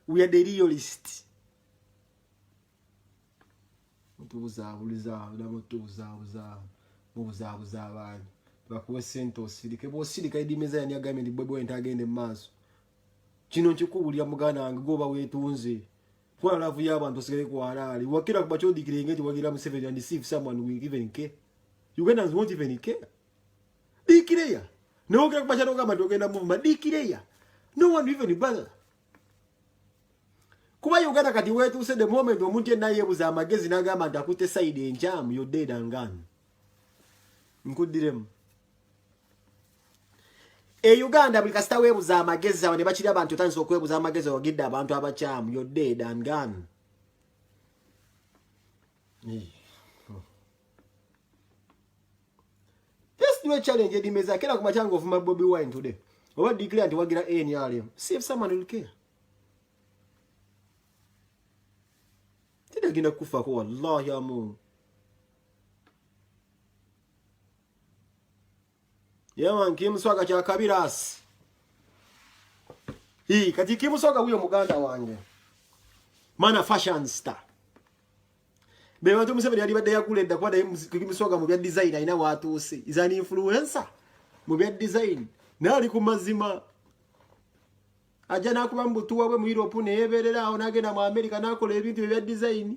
we are the list mutuza abantu bakuwe sento silike bo silika idimeza yani agame ndi bwebwe entagende maso kino nkikubulya mugana wange goba wetunze kwa lavu y'abantu sigale ku halali wakira kuba kyodikire ngeti wagira mu 7 and see if someone will even care. Ugandans won't even care. Dikireya no okira kuba kyano kama togenda movement dikireya no one even bother kuba Uganda kati wetu se the moment omuntu naye buza amagezi nagamba ndakute side enjamu yo dead and gone nkudiremu Uganda buli kasita webuza amagezi abane bakiri abantu tanzo okwebuza amagezi ogidde abantu abachamu you're dead and gone. This new challenge edimeza kera ku machango of Bobi Wine today. Oba declare anti wagira NRM. See if someone will care. Tida gina kufa ko wallahi amu. Yaman kimuswaga cha Kabiras. Kati kimuswaga huyo muganda wange. Mana fashion star. Be bantu musebe yali badde yakulenda kwada kimuswaga mu bya design ina watu ose. Is an influencer mu bya design. Nali ku mazima. Aja nakuba mbutuwa bwe mu Europe ne yeberera aho nagenda mu America nakola ebintu bya design.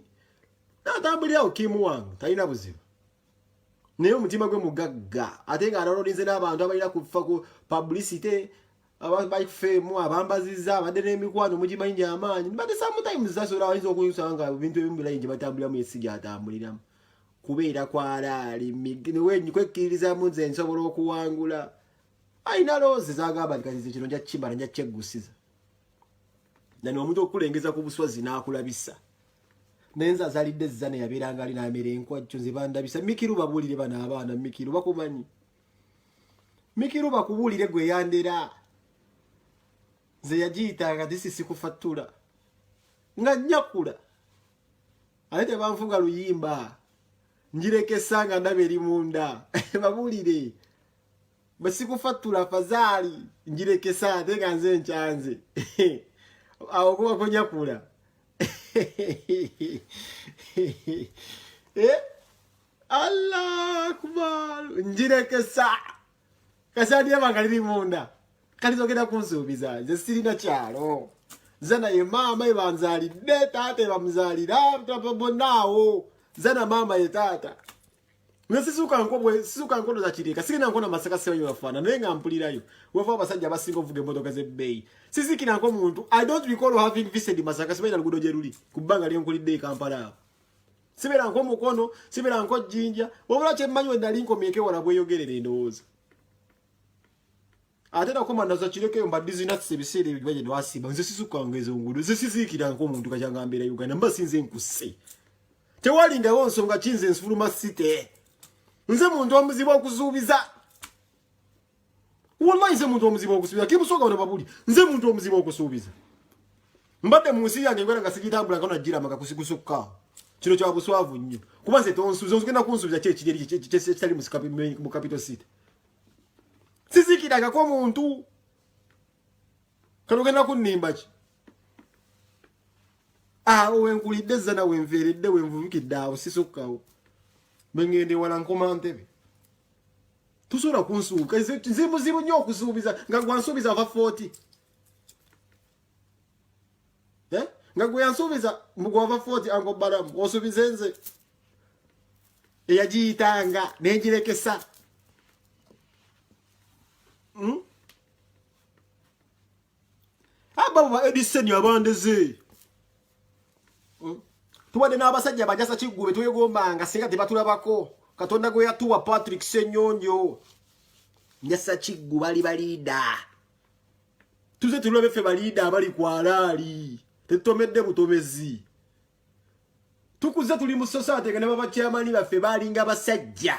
Natambulira okimu wange talina buzima. Neyo mutima gwe mugagga atenga aralolinze n'abantu abalira kufa ku publicity abayi fame abambaziza abadde n'emikwano mugimanyi nyamanyi but sometimes zasola wayizo okuyusanga ebintu ebimu bilayinje batambulira mu esigi atambuliramu kubeera kwalali wenyi kwekkiririza mu nze nsobola okuwangula ayina lozi zagamba kati kino nja kimbala nja kyegusiza nani omuntu okulengeza ku buswazi n'akulabisa nenza zalidde zane yabiranga ali na merenko achuze bandabisa mikiru babulire bana abana mikiru bakumanyi mikiru bakubulire gwe yandera ze yajita kadisi sikufatula nga nyakula alete banfunga luyimba njireke sanga ndaberi munda babulire basikufatula fazali njireke saa tenga nze nchanze awo kuba ko nyakula Allah akbar njireke sa kasadi yabangaliri munda kalizogenda kunsubiza je sirina kyalo zana ye mama ibanzali de tate bamzalira tapobonawo zana mama ye tata nesisuka nkono za kireka sikina nkono masaka seyo yafana nenga mpulirayo wefa basajja basingo vuge motoka ze bay sisikina nko muntu I don't recall having visited masaka sibera lugudo jeruli kubanga lyo nkulide Kampala sibera nko mukono sibera nko jinja wabula che manywe ndalinko mieke wala bweyogerere ndoza atera koma nazo kireke mba business sebisere bibaje ndwasiba nze sisuka ngezo ngudo nze sisikira nko muntu kachangambira Uganda mba sinze nkuse tewali ndawo nsonga chinze nsfuluma site nze muntu omuzibu okuzuubiza wallahi nze muntu omuzibu okusuubiza kimusoka bano babuli nze muntu omuzibu okusuubiza mbadde mu nsi yange ngwera nga sigitambula kona jira maka kusikusukka kino kya buswavu nnyo kuba nze tonsuubiza ozigenda kunsuubiza kyekiri kitali mu capital city sizikiragako omuntu kano ogenda kunnimba ki wenkulidde ezza nawe nveeredde wenvubikidde awo sisukkawo bengende wala nkoma ntebe tusobola kunsuuka nze muzibu nnyo okusuubiza nga gwansuubiza ava 40 nga gwe yansuubiza mugwava 40 ango balamu osuubize nze eyagiyitanga nengirekesa ababo ba Edison abandeze tuwadde n'abasajja bajasa kiggube twegombanga singa tebatulabako katonda gwe yatuwa Patrick Senyonjo njasa kiggu bali baliida tuze tulabe ffe baliida abali kwalaali tetutomedde butomezi tukuze tuli mu society nga ne baba chairman baffe balinga basajja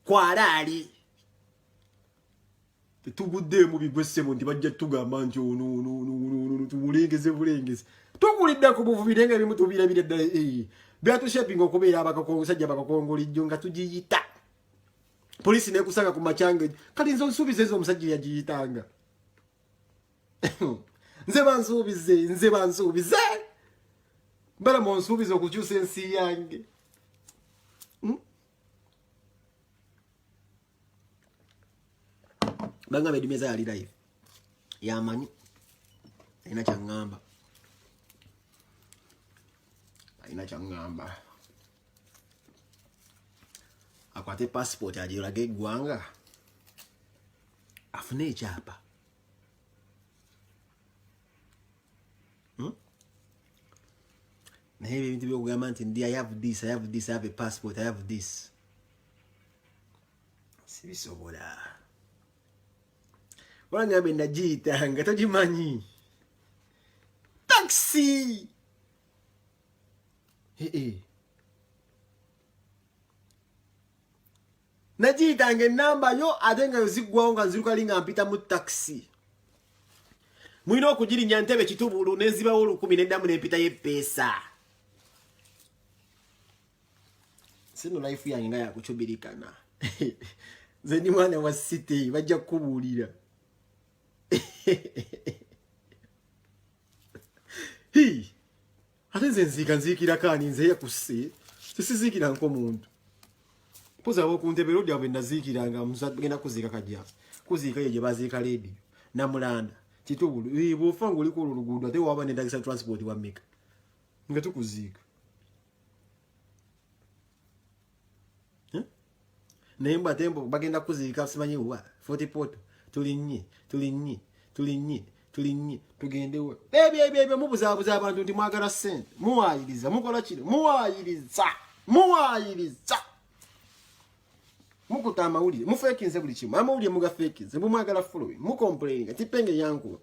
kwalaali tetubudde mu bigwesebo ndi bajja tugamba nti ono bulengeze tukulidde ku buvubire nga bimu tubirabire ddala byatushepinga okubeera abasajja bakakongolijjo nga tugiyita polisi nekusanga ku macyange kati nze onsuubize ezo omusajja yagiyitanga nze bansuubize mbala monsuubize okukyusa ensi yange banga bedimeza yali live yamanyi alina kyaŋŋamba akwate passport agiraga eggwanga afune ekyapa naye ebintu byokugamba nti ndi I have this, I have a passport, I have this sibisobola wala ngambe nagiyitanga togimanyi taxi nagiyitanga enamba yo ate nga yoziggwawo nga nzirukali nga mpita mu taxi mulina okugirinya ntebe kitubulu nezibawo 10 neddamu nempita y'eppeesa sino life yange nga yakukyubirikana nze ndi mwana wa city bajja kukubuulira ate nze nziikira kaani nze yakusse sisiziikira nk'omuntu poza abokuntebe lodi abo naziikiranga genda kuziika kajja kuziika ye gye baziika ledi namulanda kitubulu bw'ofa ng'oliko olwo luguudo ate waba nendagisa transport wa mmeka nga tukuziika naye mbu ate bagenda kuziika simanyi wa 40 poto tulinnye tugendewo ebyo mubuzaabuza abantu nti mwagala ssente muwaayiriza mukola kino muwaayiriza mukuta amawulire mufeekinze buli kimu amawulire mugafeekinze mumwagala following mukomplaininga ti penge yankuba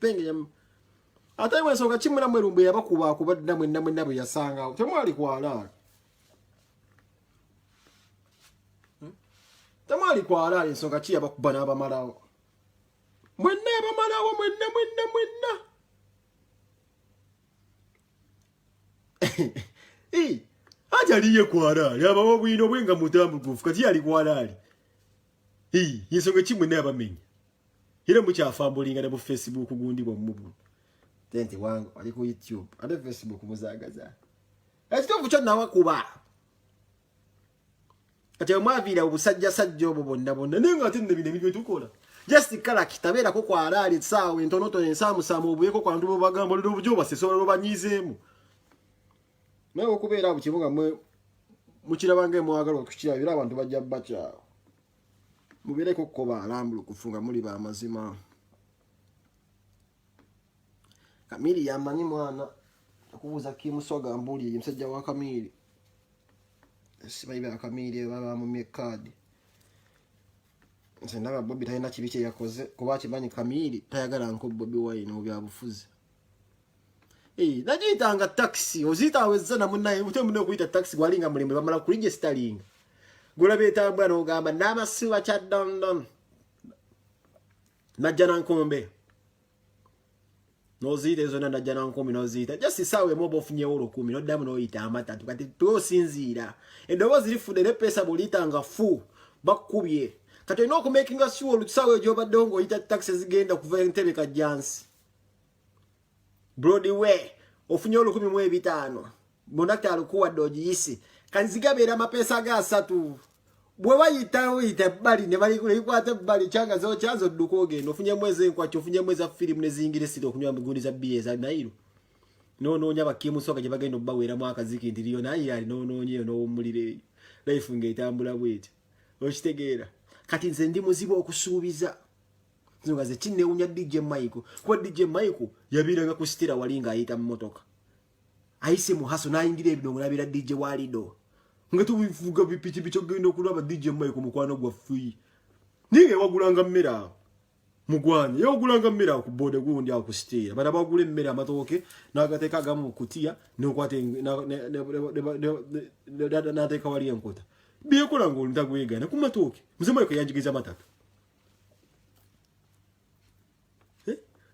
ate mwensonga kimulamu erumbu yabakuba dda mwenna bwe yasangawo temwali kwalaala ensonga ki yabakuba n'abamalawo mwenna abamalawo mwenna ati aliye kwalaali abawa bwino bwenga mutambugufu kati yali kwalaali yensonga ki mwenna abamenya era mukyafambulinga ne mu Facebook gundi bwamubu tenti wangu ali ku YouTube ate Facebook muzaagaza ekitovu kyo nawakuba kati omwaviira obusajjasajja obwo bonna naye nga ate nne bino ebintu tukola just kala kitabeerako kwalaali saawa entonotono ensaamusaamu obuyeko kwantu bwebagamba olina obujjo basesola lwebanyiizeemu naye okubeera abo kibuga mukiraba ngaemwagala okukirabira abantu bajja bakyawo mubeereko kukoba alambula okufunga muli bamazima Kamili yamanyi mwana okubuuza kimuswaga mbuulire musajja wa Kamili simanyi bya Kamili baba mumye kaadi nze ndaba Bobi talina kibi kye yakoze kuba kimanyi Kamili tayagala nko Bobi Wine mu byabufuzi nagiyitanga taxi ozitawezza namunaye mutemune okuyita taxi gwalinga mulimu bamala kuligestalinga gulabe etambula n'ogamba n'amasiba kya London najja nankombe nozita ezona najja na 10 nozita just sawe mobo ofunye euro 10 noddamu noyita amatatu kati tosinzira eddoboozi lifude ne pesa bulitanga fu bakubye kati olina okumakinga sure sawe egyobaddewo ng'oyita taxi zigenda kuva entebe kajjansi Broadway ofunye euro 15 monakta alikuwadde ogiyise kanzigabeera amapesa ga 3 bwe bayita oyita bali ne bali kulikwata bali changa zo chazo dduka ogenda ofunye mwezi enkwachi ofunye mwezi film ne zingire sito okunywa migundi za bie za nairo no nyaba kimusoka gye bagenda obawera mwaka ziki ndiriyo nayo ali no nyeyo no mulire life ngeitambula bwete okitegeera kati nze ndi muzibu okusuubiza nzunga ze kinne unya DJ Michael kwa DJ Michael yabiranga kusitira walinga ayita mmotoka ayise muhaso nayingira ebidongo nabira DJ Walido ngatu bivuga bipichi bicho gendo kulaba DJ Michael mukwano gwa free ninge wagulanga mmera mugwanye yogulanga mmera ku bode gundi akusitira bana bagule mmera amatoke nagateka gamu kutia nokwate na teka wali enkota biye kulango ntagwegana ku matoke mzema yako yanjigiza matatu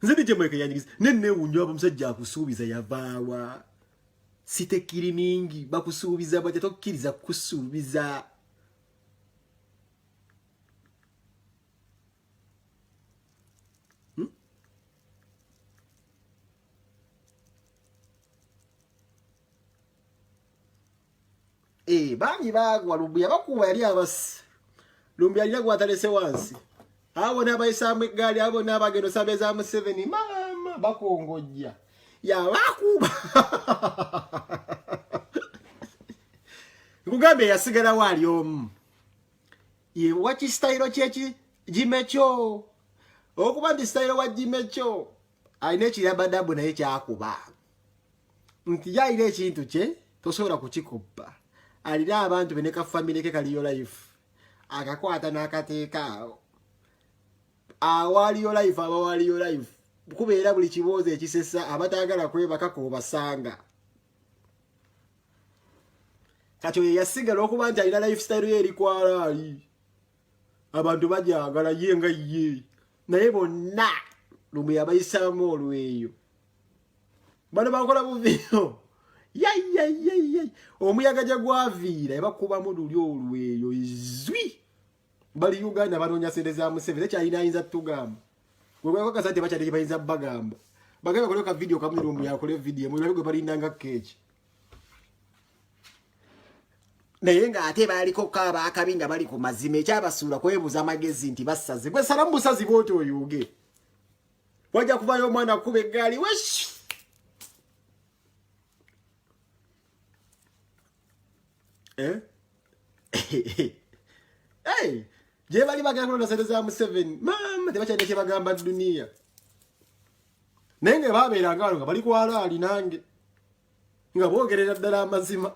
nze DJ Michael yanjigiza nenne unyoba musajja akusuubiza yavawa sitekiri ningi bakusuubiza bajja tokkiriza kusuubiza bami bagwa Lumbuya bakuba yali abasi Lumbuya alina gwatalese wansi abo nabayisamwe gali abo nabagendo sabeza mu 7 mama bakongojja ya bakuba Ngugambe yasigala wali omu ye wachi style chechi Jimecho okuba ndi style wa Jimecho aine kirabadabu naye kyakuba nti yaire ekintu kye tosobola kukikuba alira abantu beneka family ke kaliyo life akakwata nakateeka awaliyo life abawaliyo life kubeera buli kiboze ekisesa abatagala kwebaka ko basanga kacho yasigala okuba nti alina lifestyle ye erikwala ali abantu bajagala yenga ye naye bonna Lumbuya bayisamu olweyo bano bakola buviyo yai omuyaga jagwaviira ebakuba muduli olweyo izwi bali Uganda banonya sendeza mu 7 kyalina ayinza tugamba wewe kakasate bachade bayinza bagamba bagamba koleka video kamwe Lumbuya yakole video mu byo balindanga kechi naye nga ate baliko kaba akabinga bali ku mazime kyabasula kwebuza amagezi nti basaze gwe salamu busazi bote oyuge wajja kubayo mwana kube gali wesh je bali bagamba na sendeza mu 7 mama tebachade ke bagamba dunia nenge babera ngalo nga bali kwala ali nange nga bogerera ddala amazima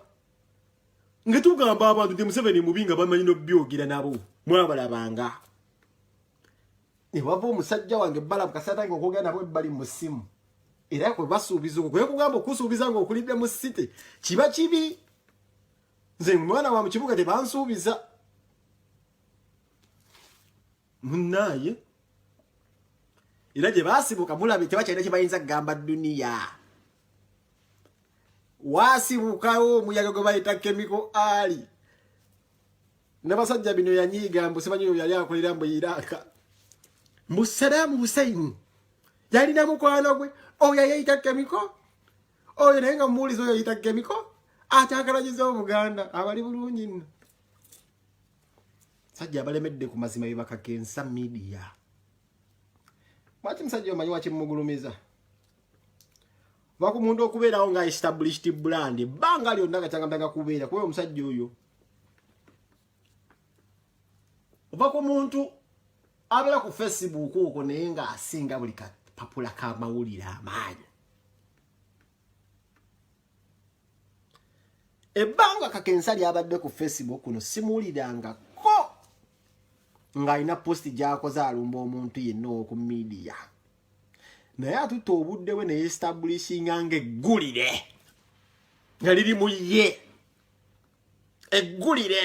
ngetugamba abantu ndi Museveni mubinga bamanyi no byogira nabo mwabalabanga ne wava omusajja wange bala kasata ngo kugenda nabo bali musimu era ko basuubiza ko kugamba okusuubiza ngo okulidde mu city kiba kibi nze mwana wa mukibuga te bansuubiza munaye era je basibuka mulabe tebakyalina kibayinza kugamba dunia wasibukawo muyaga gwe bayita chemical ali nabasajja bino yanyiga mbu simanyi yali akolera mbu Iraka mbu Saddam Hussein yalina mukwano gwe oyo yayita chemical oyo naye nga mumuuliza oyo yayita chemical atakalagiza Obuganda abali bulungi nno sajja abalemedde ku mazima bibakakensa media mwati musajja omanyi wakimugulumiza Wako mundu okubeerawo nga established brand banga lyonna gatanga kubeera kuba omusajja oyo wako muntu abera ku Facebook uko naye nga asinga buli kapapula ka mawulire amaanyi ebbanga kakensa lyabadde ku Facebook kuno simuwuliranga ko nga alina post gy'akoze alumba omuntu yenna ku media naye atutte obudde we ne establishinga ng'eggulire nga liri mu ye eggulire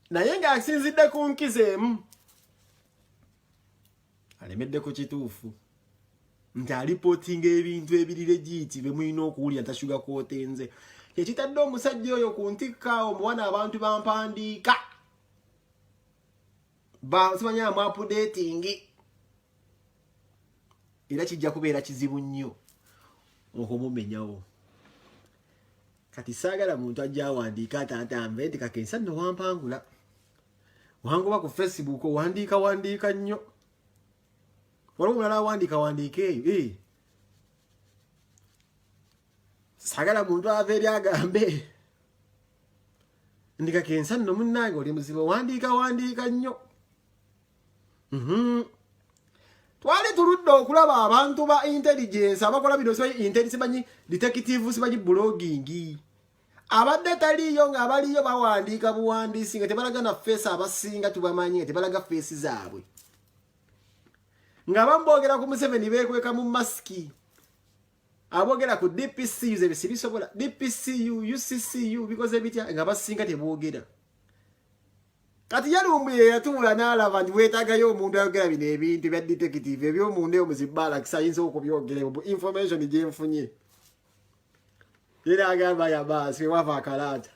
naye ng'asinzidde ku nkizo emu alemedde ku kituufu nti alipotinga ebintu ebiri legit bemulina okuwulira ntashuga kwotenze kyekitadde omusajja oyo ku ntikka omuwana abantu bampandiika simanya amuapudating era kijja kubeera kizibu nnyo okumumenyawo kati saagala muntu ajja awandiika atantambe nti kakensa nno wampangula wangoba ku Facebook wandiika nnyo waliwo mulala awandiika eyo saagala muntu ava eri agambe ndi kakensa nno munnange oli muzibu wandiika nnyo twali tuludde okulaba abantu ba intelligence abakola bino simanyi detective simanyi blogging abadde taliyo ng'abaliyo bawandiika buwandiisi nga tebalaga na face abasinga tubamanyi nga tebalaga face zaabwe nga bambogera ku Museveni beekweka mu masiki abogera ku DPCU zebisibisobola DPCU UCCU bikoze bitya nga basinga teboogera kati yalumbu yatuula n'alaba nti weetaagayo omuntu ayogera bino ebintu bya detective ebyomuntu eyo muzibbala kisayinza okubyogera information gyenfunye era agamba yabaasi wava akalaata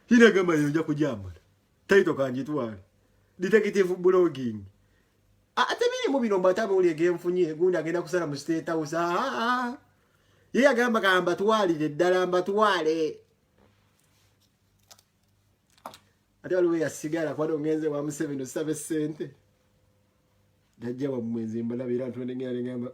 hina gamba yonja kujambala taito kanjitwale detective blogging ate birimu bino mbatabuulire genfunye gundi agenda kusala mu State House ye agamba kamba twalire ddala mbatwale ate waliwo yasigala kwali ongenze wa Museveni osabe ssente najja wa mwezi mbalabira ntondengera ngamba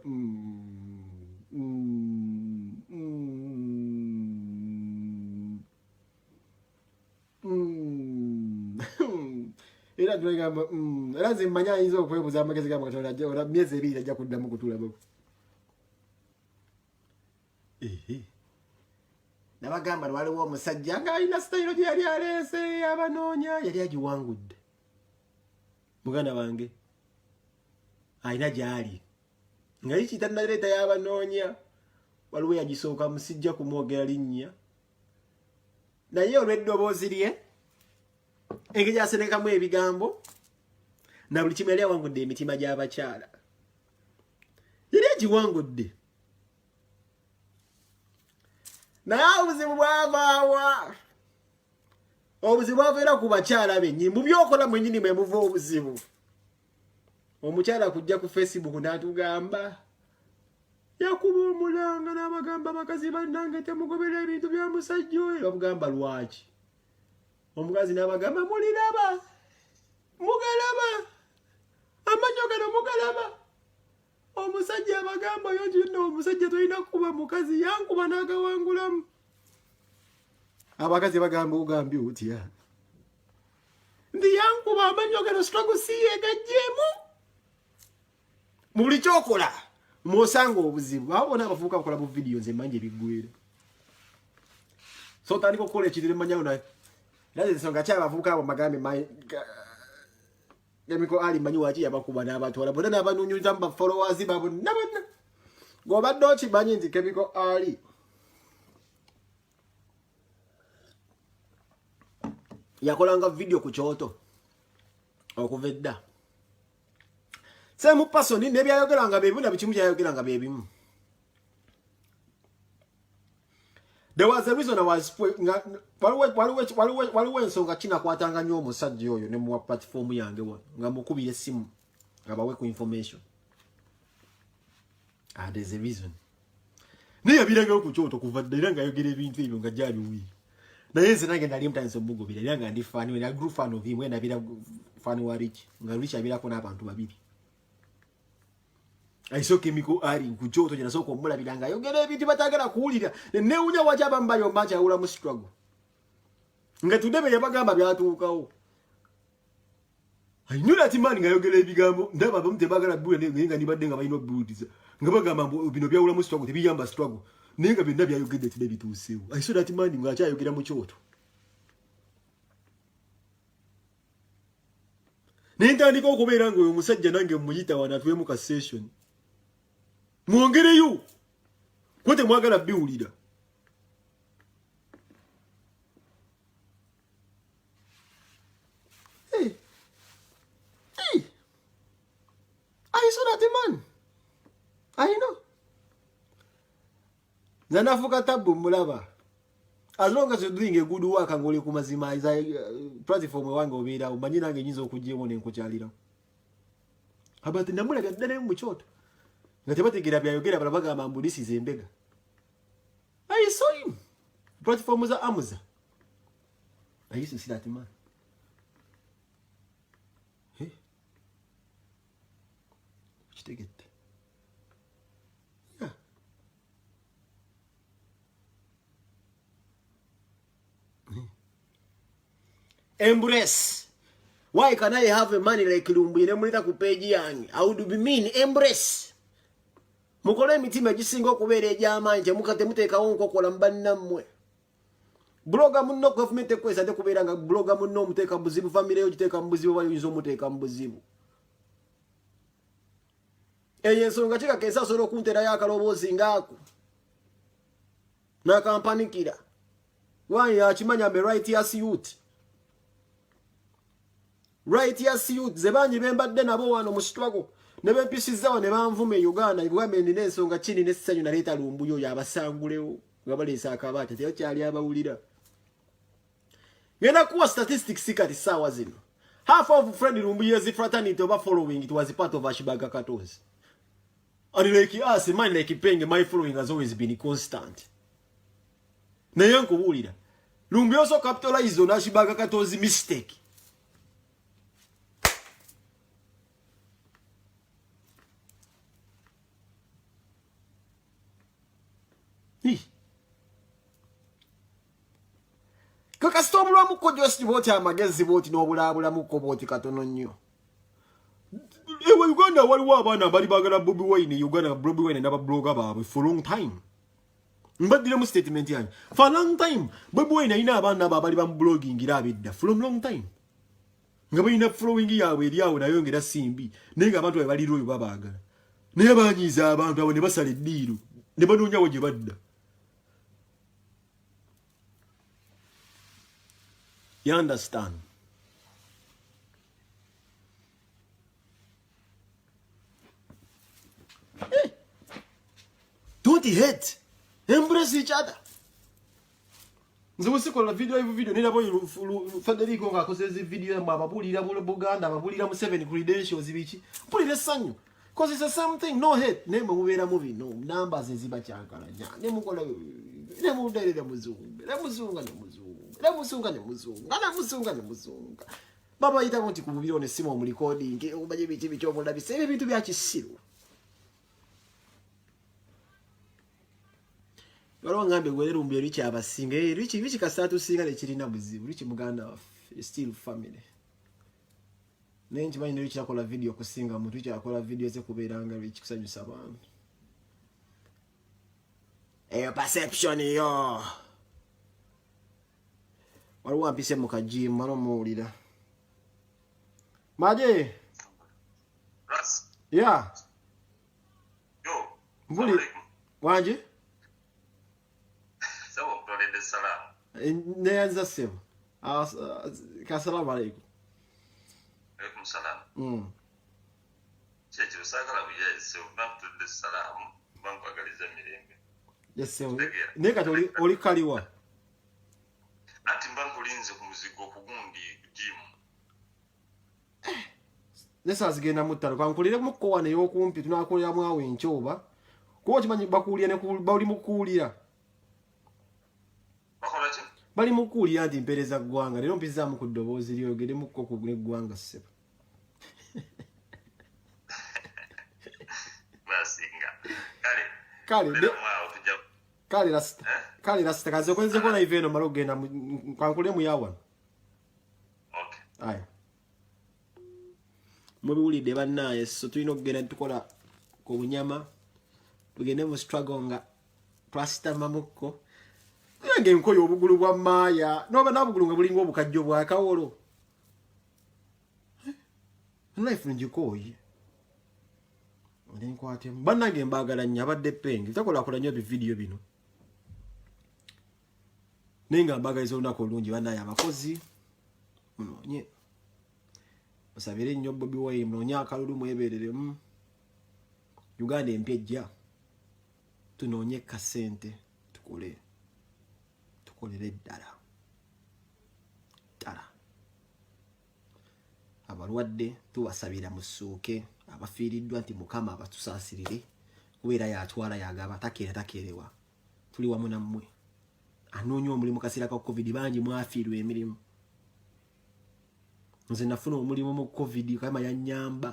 era tulengamba era nze mmanya ayinza okwebuza amagezi gamba Katonda ajja ora myezi ebiri ajja kuddamu kutulabako nabagamba waliwo omusajja ng'alina sitayiro gye yali aleese abanoonya yali agiwangudde muganda wange alina gyali nga yikita naleeta y'abanoonya waliwo yagisooka musijja kumwogera linnya naye olw'eddoboozi lye engeri asenekamu ebigambo na buli kimu yali awangudde emitima gy'abakyala yali agiwangudde naye obuzibu bwavaawa obuzibu bwaveera ku bakyala bennyini mu byokola mwennyini mwe muva obuzibu omukyala kujja ku Facebook n'atugamba yakuba omulanga n'abagamba bakazi bannange temugobera ebintu bya musajja oyo bamugamba lwaki omukazi n'abagamba muliraba mugalaba amanyo gano mugalaba omusajja abagamba oyo nno omusajja tolina kuba mukazi yankuba n'agawangulamu abakazi bagamba ogambye otya ndi yankuba amanyo gano sitwagusiyeegajjeemu mu buli kyokola mwosanga obuzibu abo bona abavubuka bakola mu vidiyo nze manje ebiggwera so otandika okukola ekitire mmanyawo naye era ensonga ki abavubuka abo magambe Chemical Ali manyi waki yabakuba n'abatwala bonna n'abanoonyeza mu bafollowers babo nabonna ng'obadde okimanyi nti Chemical Ali yakolanga video ku kyoto okuva edda semu pasoni nebyayogeranga bebimu na bikimu kyayogeranga bebimu. There was a reason I was waliwo ensonga kinakwatanga nnyo omusajja oyo ne mu platform yange wa nga mukubira essimu nga bawe ku information. There's a reason. Naye yabiragayo ku kyoto kuva dda era ng'ayogera ebintu ebyo nga gyaliwiri. Naye nze nange nali mutandise omugobera era nga ndi fan we na group fan of him we nabira fan wa Rich nga Rich abirako n'abantu babiri. Aiso Chemical Ali ku kyoto gye nasooka omulabira nga ayogera ebintu batagala kuwulira newunya waki abamu bayomba nti awula mu struggle nga tudebe yabagamba byatuukawo. I knew that man ngayogera ebigambo ndaba abamu tebagala bula nga nibadde nga balina obuuliza nga bagamba bino byawula mu struggle tebiyamba struggle naye nga byonna byayogedde tibebituuseewo. I saw that man ng'akyayogera mu kyoto. Naye ntandika okubeera nga oyo omusajja nange muyita wana tuwemu ka session. Mwongereyo ko temwagala biwulira. I saw that man. I know. Zanafuka tabu mulaba. As long as you're doing a good work and ngoli kumazima is platform wange obira umanyina nge nyizo kujemo ne nkukyalira. Abati namula gadane mu choto. Ngatebate gira byayogera balabaga amambulisi zembega. I saw him. Platform za Amuza. I used to see that man. Hey. Take it. Yeah. Embrace. Why can I have a money like Lumbu? Nemulita ku page yange. I would be mean. Embrace. Mukole mitima gisingo kubere ejama nje mukate muteka wonko kola mbanna mmwe. Bloga munno government ekwesa de kuberanga bloga munno muteka mbuzibu family yo giteka mbuzibu bayinzo muteka mbuzibu. Ensonga kika kesa solo kuntera yakalobozi ngako. Na kampanikira. Why achimanya me right ya youth. Right ya youth zebanyi bembadde nabo wano mu struggle. Nebe mpisizawo ne banvume Uganda ibwamendi n'ensonga chini n'essanyu naleta Lumbu yo yabasangulewo ngabalesa akabata teyo kyali abawulira. Ngena kuwa statistics sikati sawa zino. Half of friend Lumbu yezi fraternity over following it was a part of Ashibaga Katos. And like us, man like Penge, my following has always been constant. Na yanko wulira. Lumbu also capitalized on Ashibaga Katos' mistake. Kaka stop lwa muko just vote amagezi vote no bulabula muko vote katono nnyo. Ewe Uganda waliwo abaana bali bagala Bobi Wine Uganda Bobi Wine naba bloga baabwe for long time. Mbadire mu statement yanyu. For long time Bobi Wine ina abaana bali blogging irabidda from long time. Ngabo ina following yawe eriawo nayo ngera simbi. Nenga abantu bali royo babagala. Naye banyiza abantu abo ne basala eddiiro. Ne banoonya wo gye badda. You understand? Hey. Don't hate. Embrace each other. Nze sikola video nirabo Federico ngakoze video mababulira mu Buganda babulira mu 7 credentials biki. Pulira sanyu. Cause it's the same thing. No hate. Neme mubera mubi. No numbers eziba kyankalanya. Nemukola nemudere muzungu. Nemuzunga nemuzungu. Muzunga. Baba yita konti ku video ne simo mu recording obaje biti bicho mu labise ebintu bya kisiru. Baro ngambe gwere Lumbu richi abasinga richi kasatu singa le kirina buzibu richi muganda still family. Nenji bani richi akola video kusinga mu richi akola video ze kuberanga richi kusanyusa abantu. Perception yo. Waliwo ampise mu kajimu wano muwulira. Maje. Ras. Yeah. Yo. Mbuli. Wanje? Sawa mtolende salamu. Neanza sema. Kasalamu alaikum. Alaikum salam. Cheche usakala buyese mtolende salamu mbampagaliza mirembe. Yes sir. Neka oli kaliwa. Ati mbankulinze ku muzigo kugundi jimu. Nesa zigenda mutalo kwankulire muko wane yokumpi tunakolera mwawe enchoba. Ko kimanyi bakulira ne bali mukulira. Bakola ki? Bali mukulira ati mpereza gwanga lero mpiza mu kudobozi lyogere muko ku gwanga seba. Basinga. Kale. Kale rasta kaze kwenze kona iveno malogenda kwankule mu yawa. Okay. Aya. Mubi ulide bannaye so tulina okugenda tukola ku bunyama. Tugende mu struggle nga twasita mamuko. Nge nkoyo obugulu bwa maya. Noba nabugulu nga bulingo obukajjo bwa kawolo. Life njikoyi. Nkwate banange mbagala nnyo abadde Penge takola nnyo video bino ninga mbagaliza olunaku olungi bannaye abakozi munoonye musabire nnyo Bobi Wine munoonye akalulu mwebereremu Uganda empejja tunoonye kasente tukolere ddala abalwadde tuwasabira musuuke abafiiriddwa nti mukama abatusaasirire kubeera yatwala yagaba takeerewa tuli wamu nammwe anoonya omulimu kaseera ka covid bangi mwafiirwa emirimu nze nafuna omulimu mu covid kama yannyamba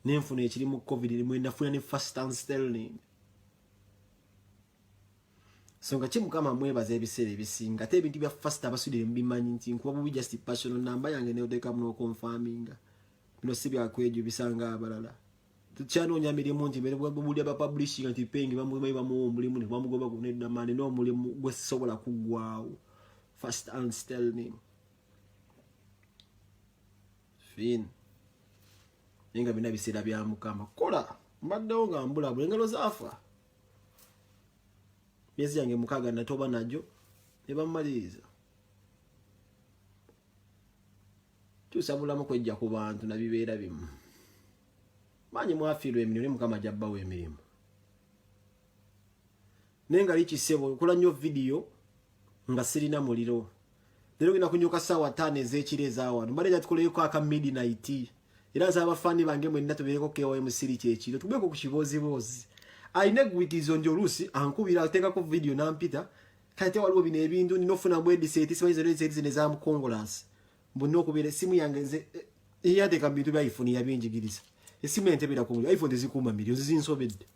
nenfuna ekiri mu covid mwe nafuna ne first and sterling songa ki mukama mwebaza ebiseera ebisinga ate ebintu bya first abasudire mbimanyi nti nkuba bubi just personal number yange neoteka muno confirminga bino si byakwejo bisanga abalala tukyanonya mirimu nti buli aba publishing nti pengi bamuwa omulimu ne bamugoba kunedda mane n'omulimu gwe sisobola kuggwaawo first and sterling fin nenga bina biseera bya mukama kola mbaddewo nga mbulabula engalo zaafa myezi yange mukaga natoba najo ne bamaliriza tusabulamu kwejja ku bantu na bibeera bimu manyi mwafiirwa emirimu ne mukama jabbawo emirimu nenga likisebo kola nnyo video nga sirina muliro lero gina kunyoka sawa 5 ez'ekiro ez'awano mbadde tukoleyeko aka midnight era nsaba abafaani bange mwenna tubeereko KOM siri kyekiro tubeeko ku kiboozibozi ayina egwitizo nti oluusi ankubira ateekako video nampita kati waliwo bino ebintu ninofuna bwediseti simanyizo nezamukongolasi mbonna okubeera essimu yange nze eyateeka bintu bya iphone yabinjigiriza essimu entebera ku iphone tezikuuma miliyoni zinsobedde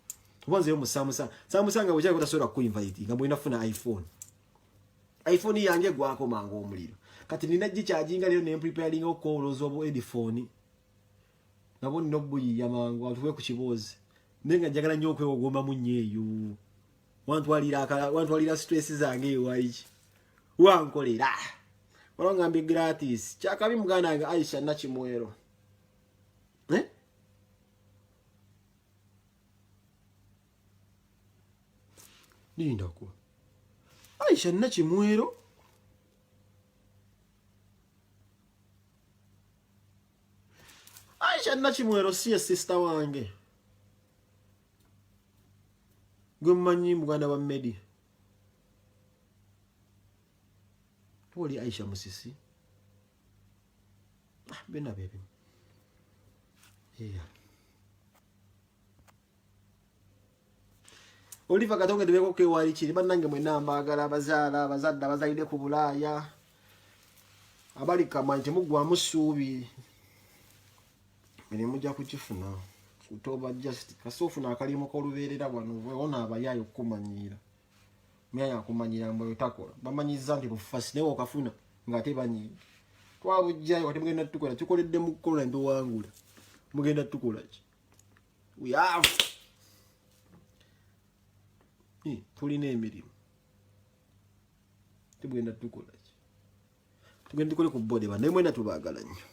obanzeyo mu samusanga bwekyali tasobola kuinvite nga bwe nafuna iphone yange gwako mangu omuliro kati nina gikyajinga lero nempreparing okukowoloza obu headphone nabo nina obuyiya mangu atuwe ku kiboozi nenga njagala nnyo okwewogomba mu nnyo eyo wantwalira stress zange ewaiki wankolera walongambi gratis kyakabi muganda wange Aisha Nakimwero nindako Aisha Nakimwero Aisha Nakimwero siye sister wange gwemanyi muganda wa Medi oli Aisha Musisi bena bebe Oliva Katonge debeko kewali kiri bannange mwenna mbagala abazadde abazalide ku Bulaaya abali kamanyi temugwamu ssuubi mirimu gya kukifuna kutoba just kasofuna akalimu kolubeerera wano weona abayaayo okumanyiira myaya akumanyira mbwe takola bamanyiza nti bufasi newe okafuna nga ate banyiira twabujjayo kati mugenda tukola tukoledde mu kukola ntuwangula mugenda tukola ki we have tulina emirimu tugenda tukola ki tugenda tukole ku bode banaye mwena tubaagala nnyo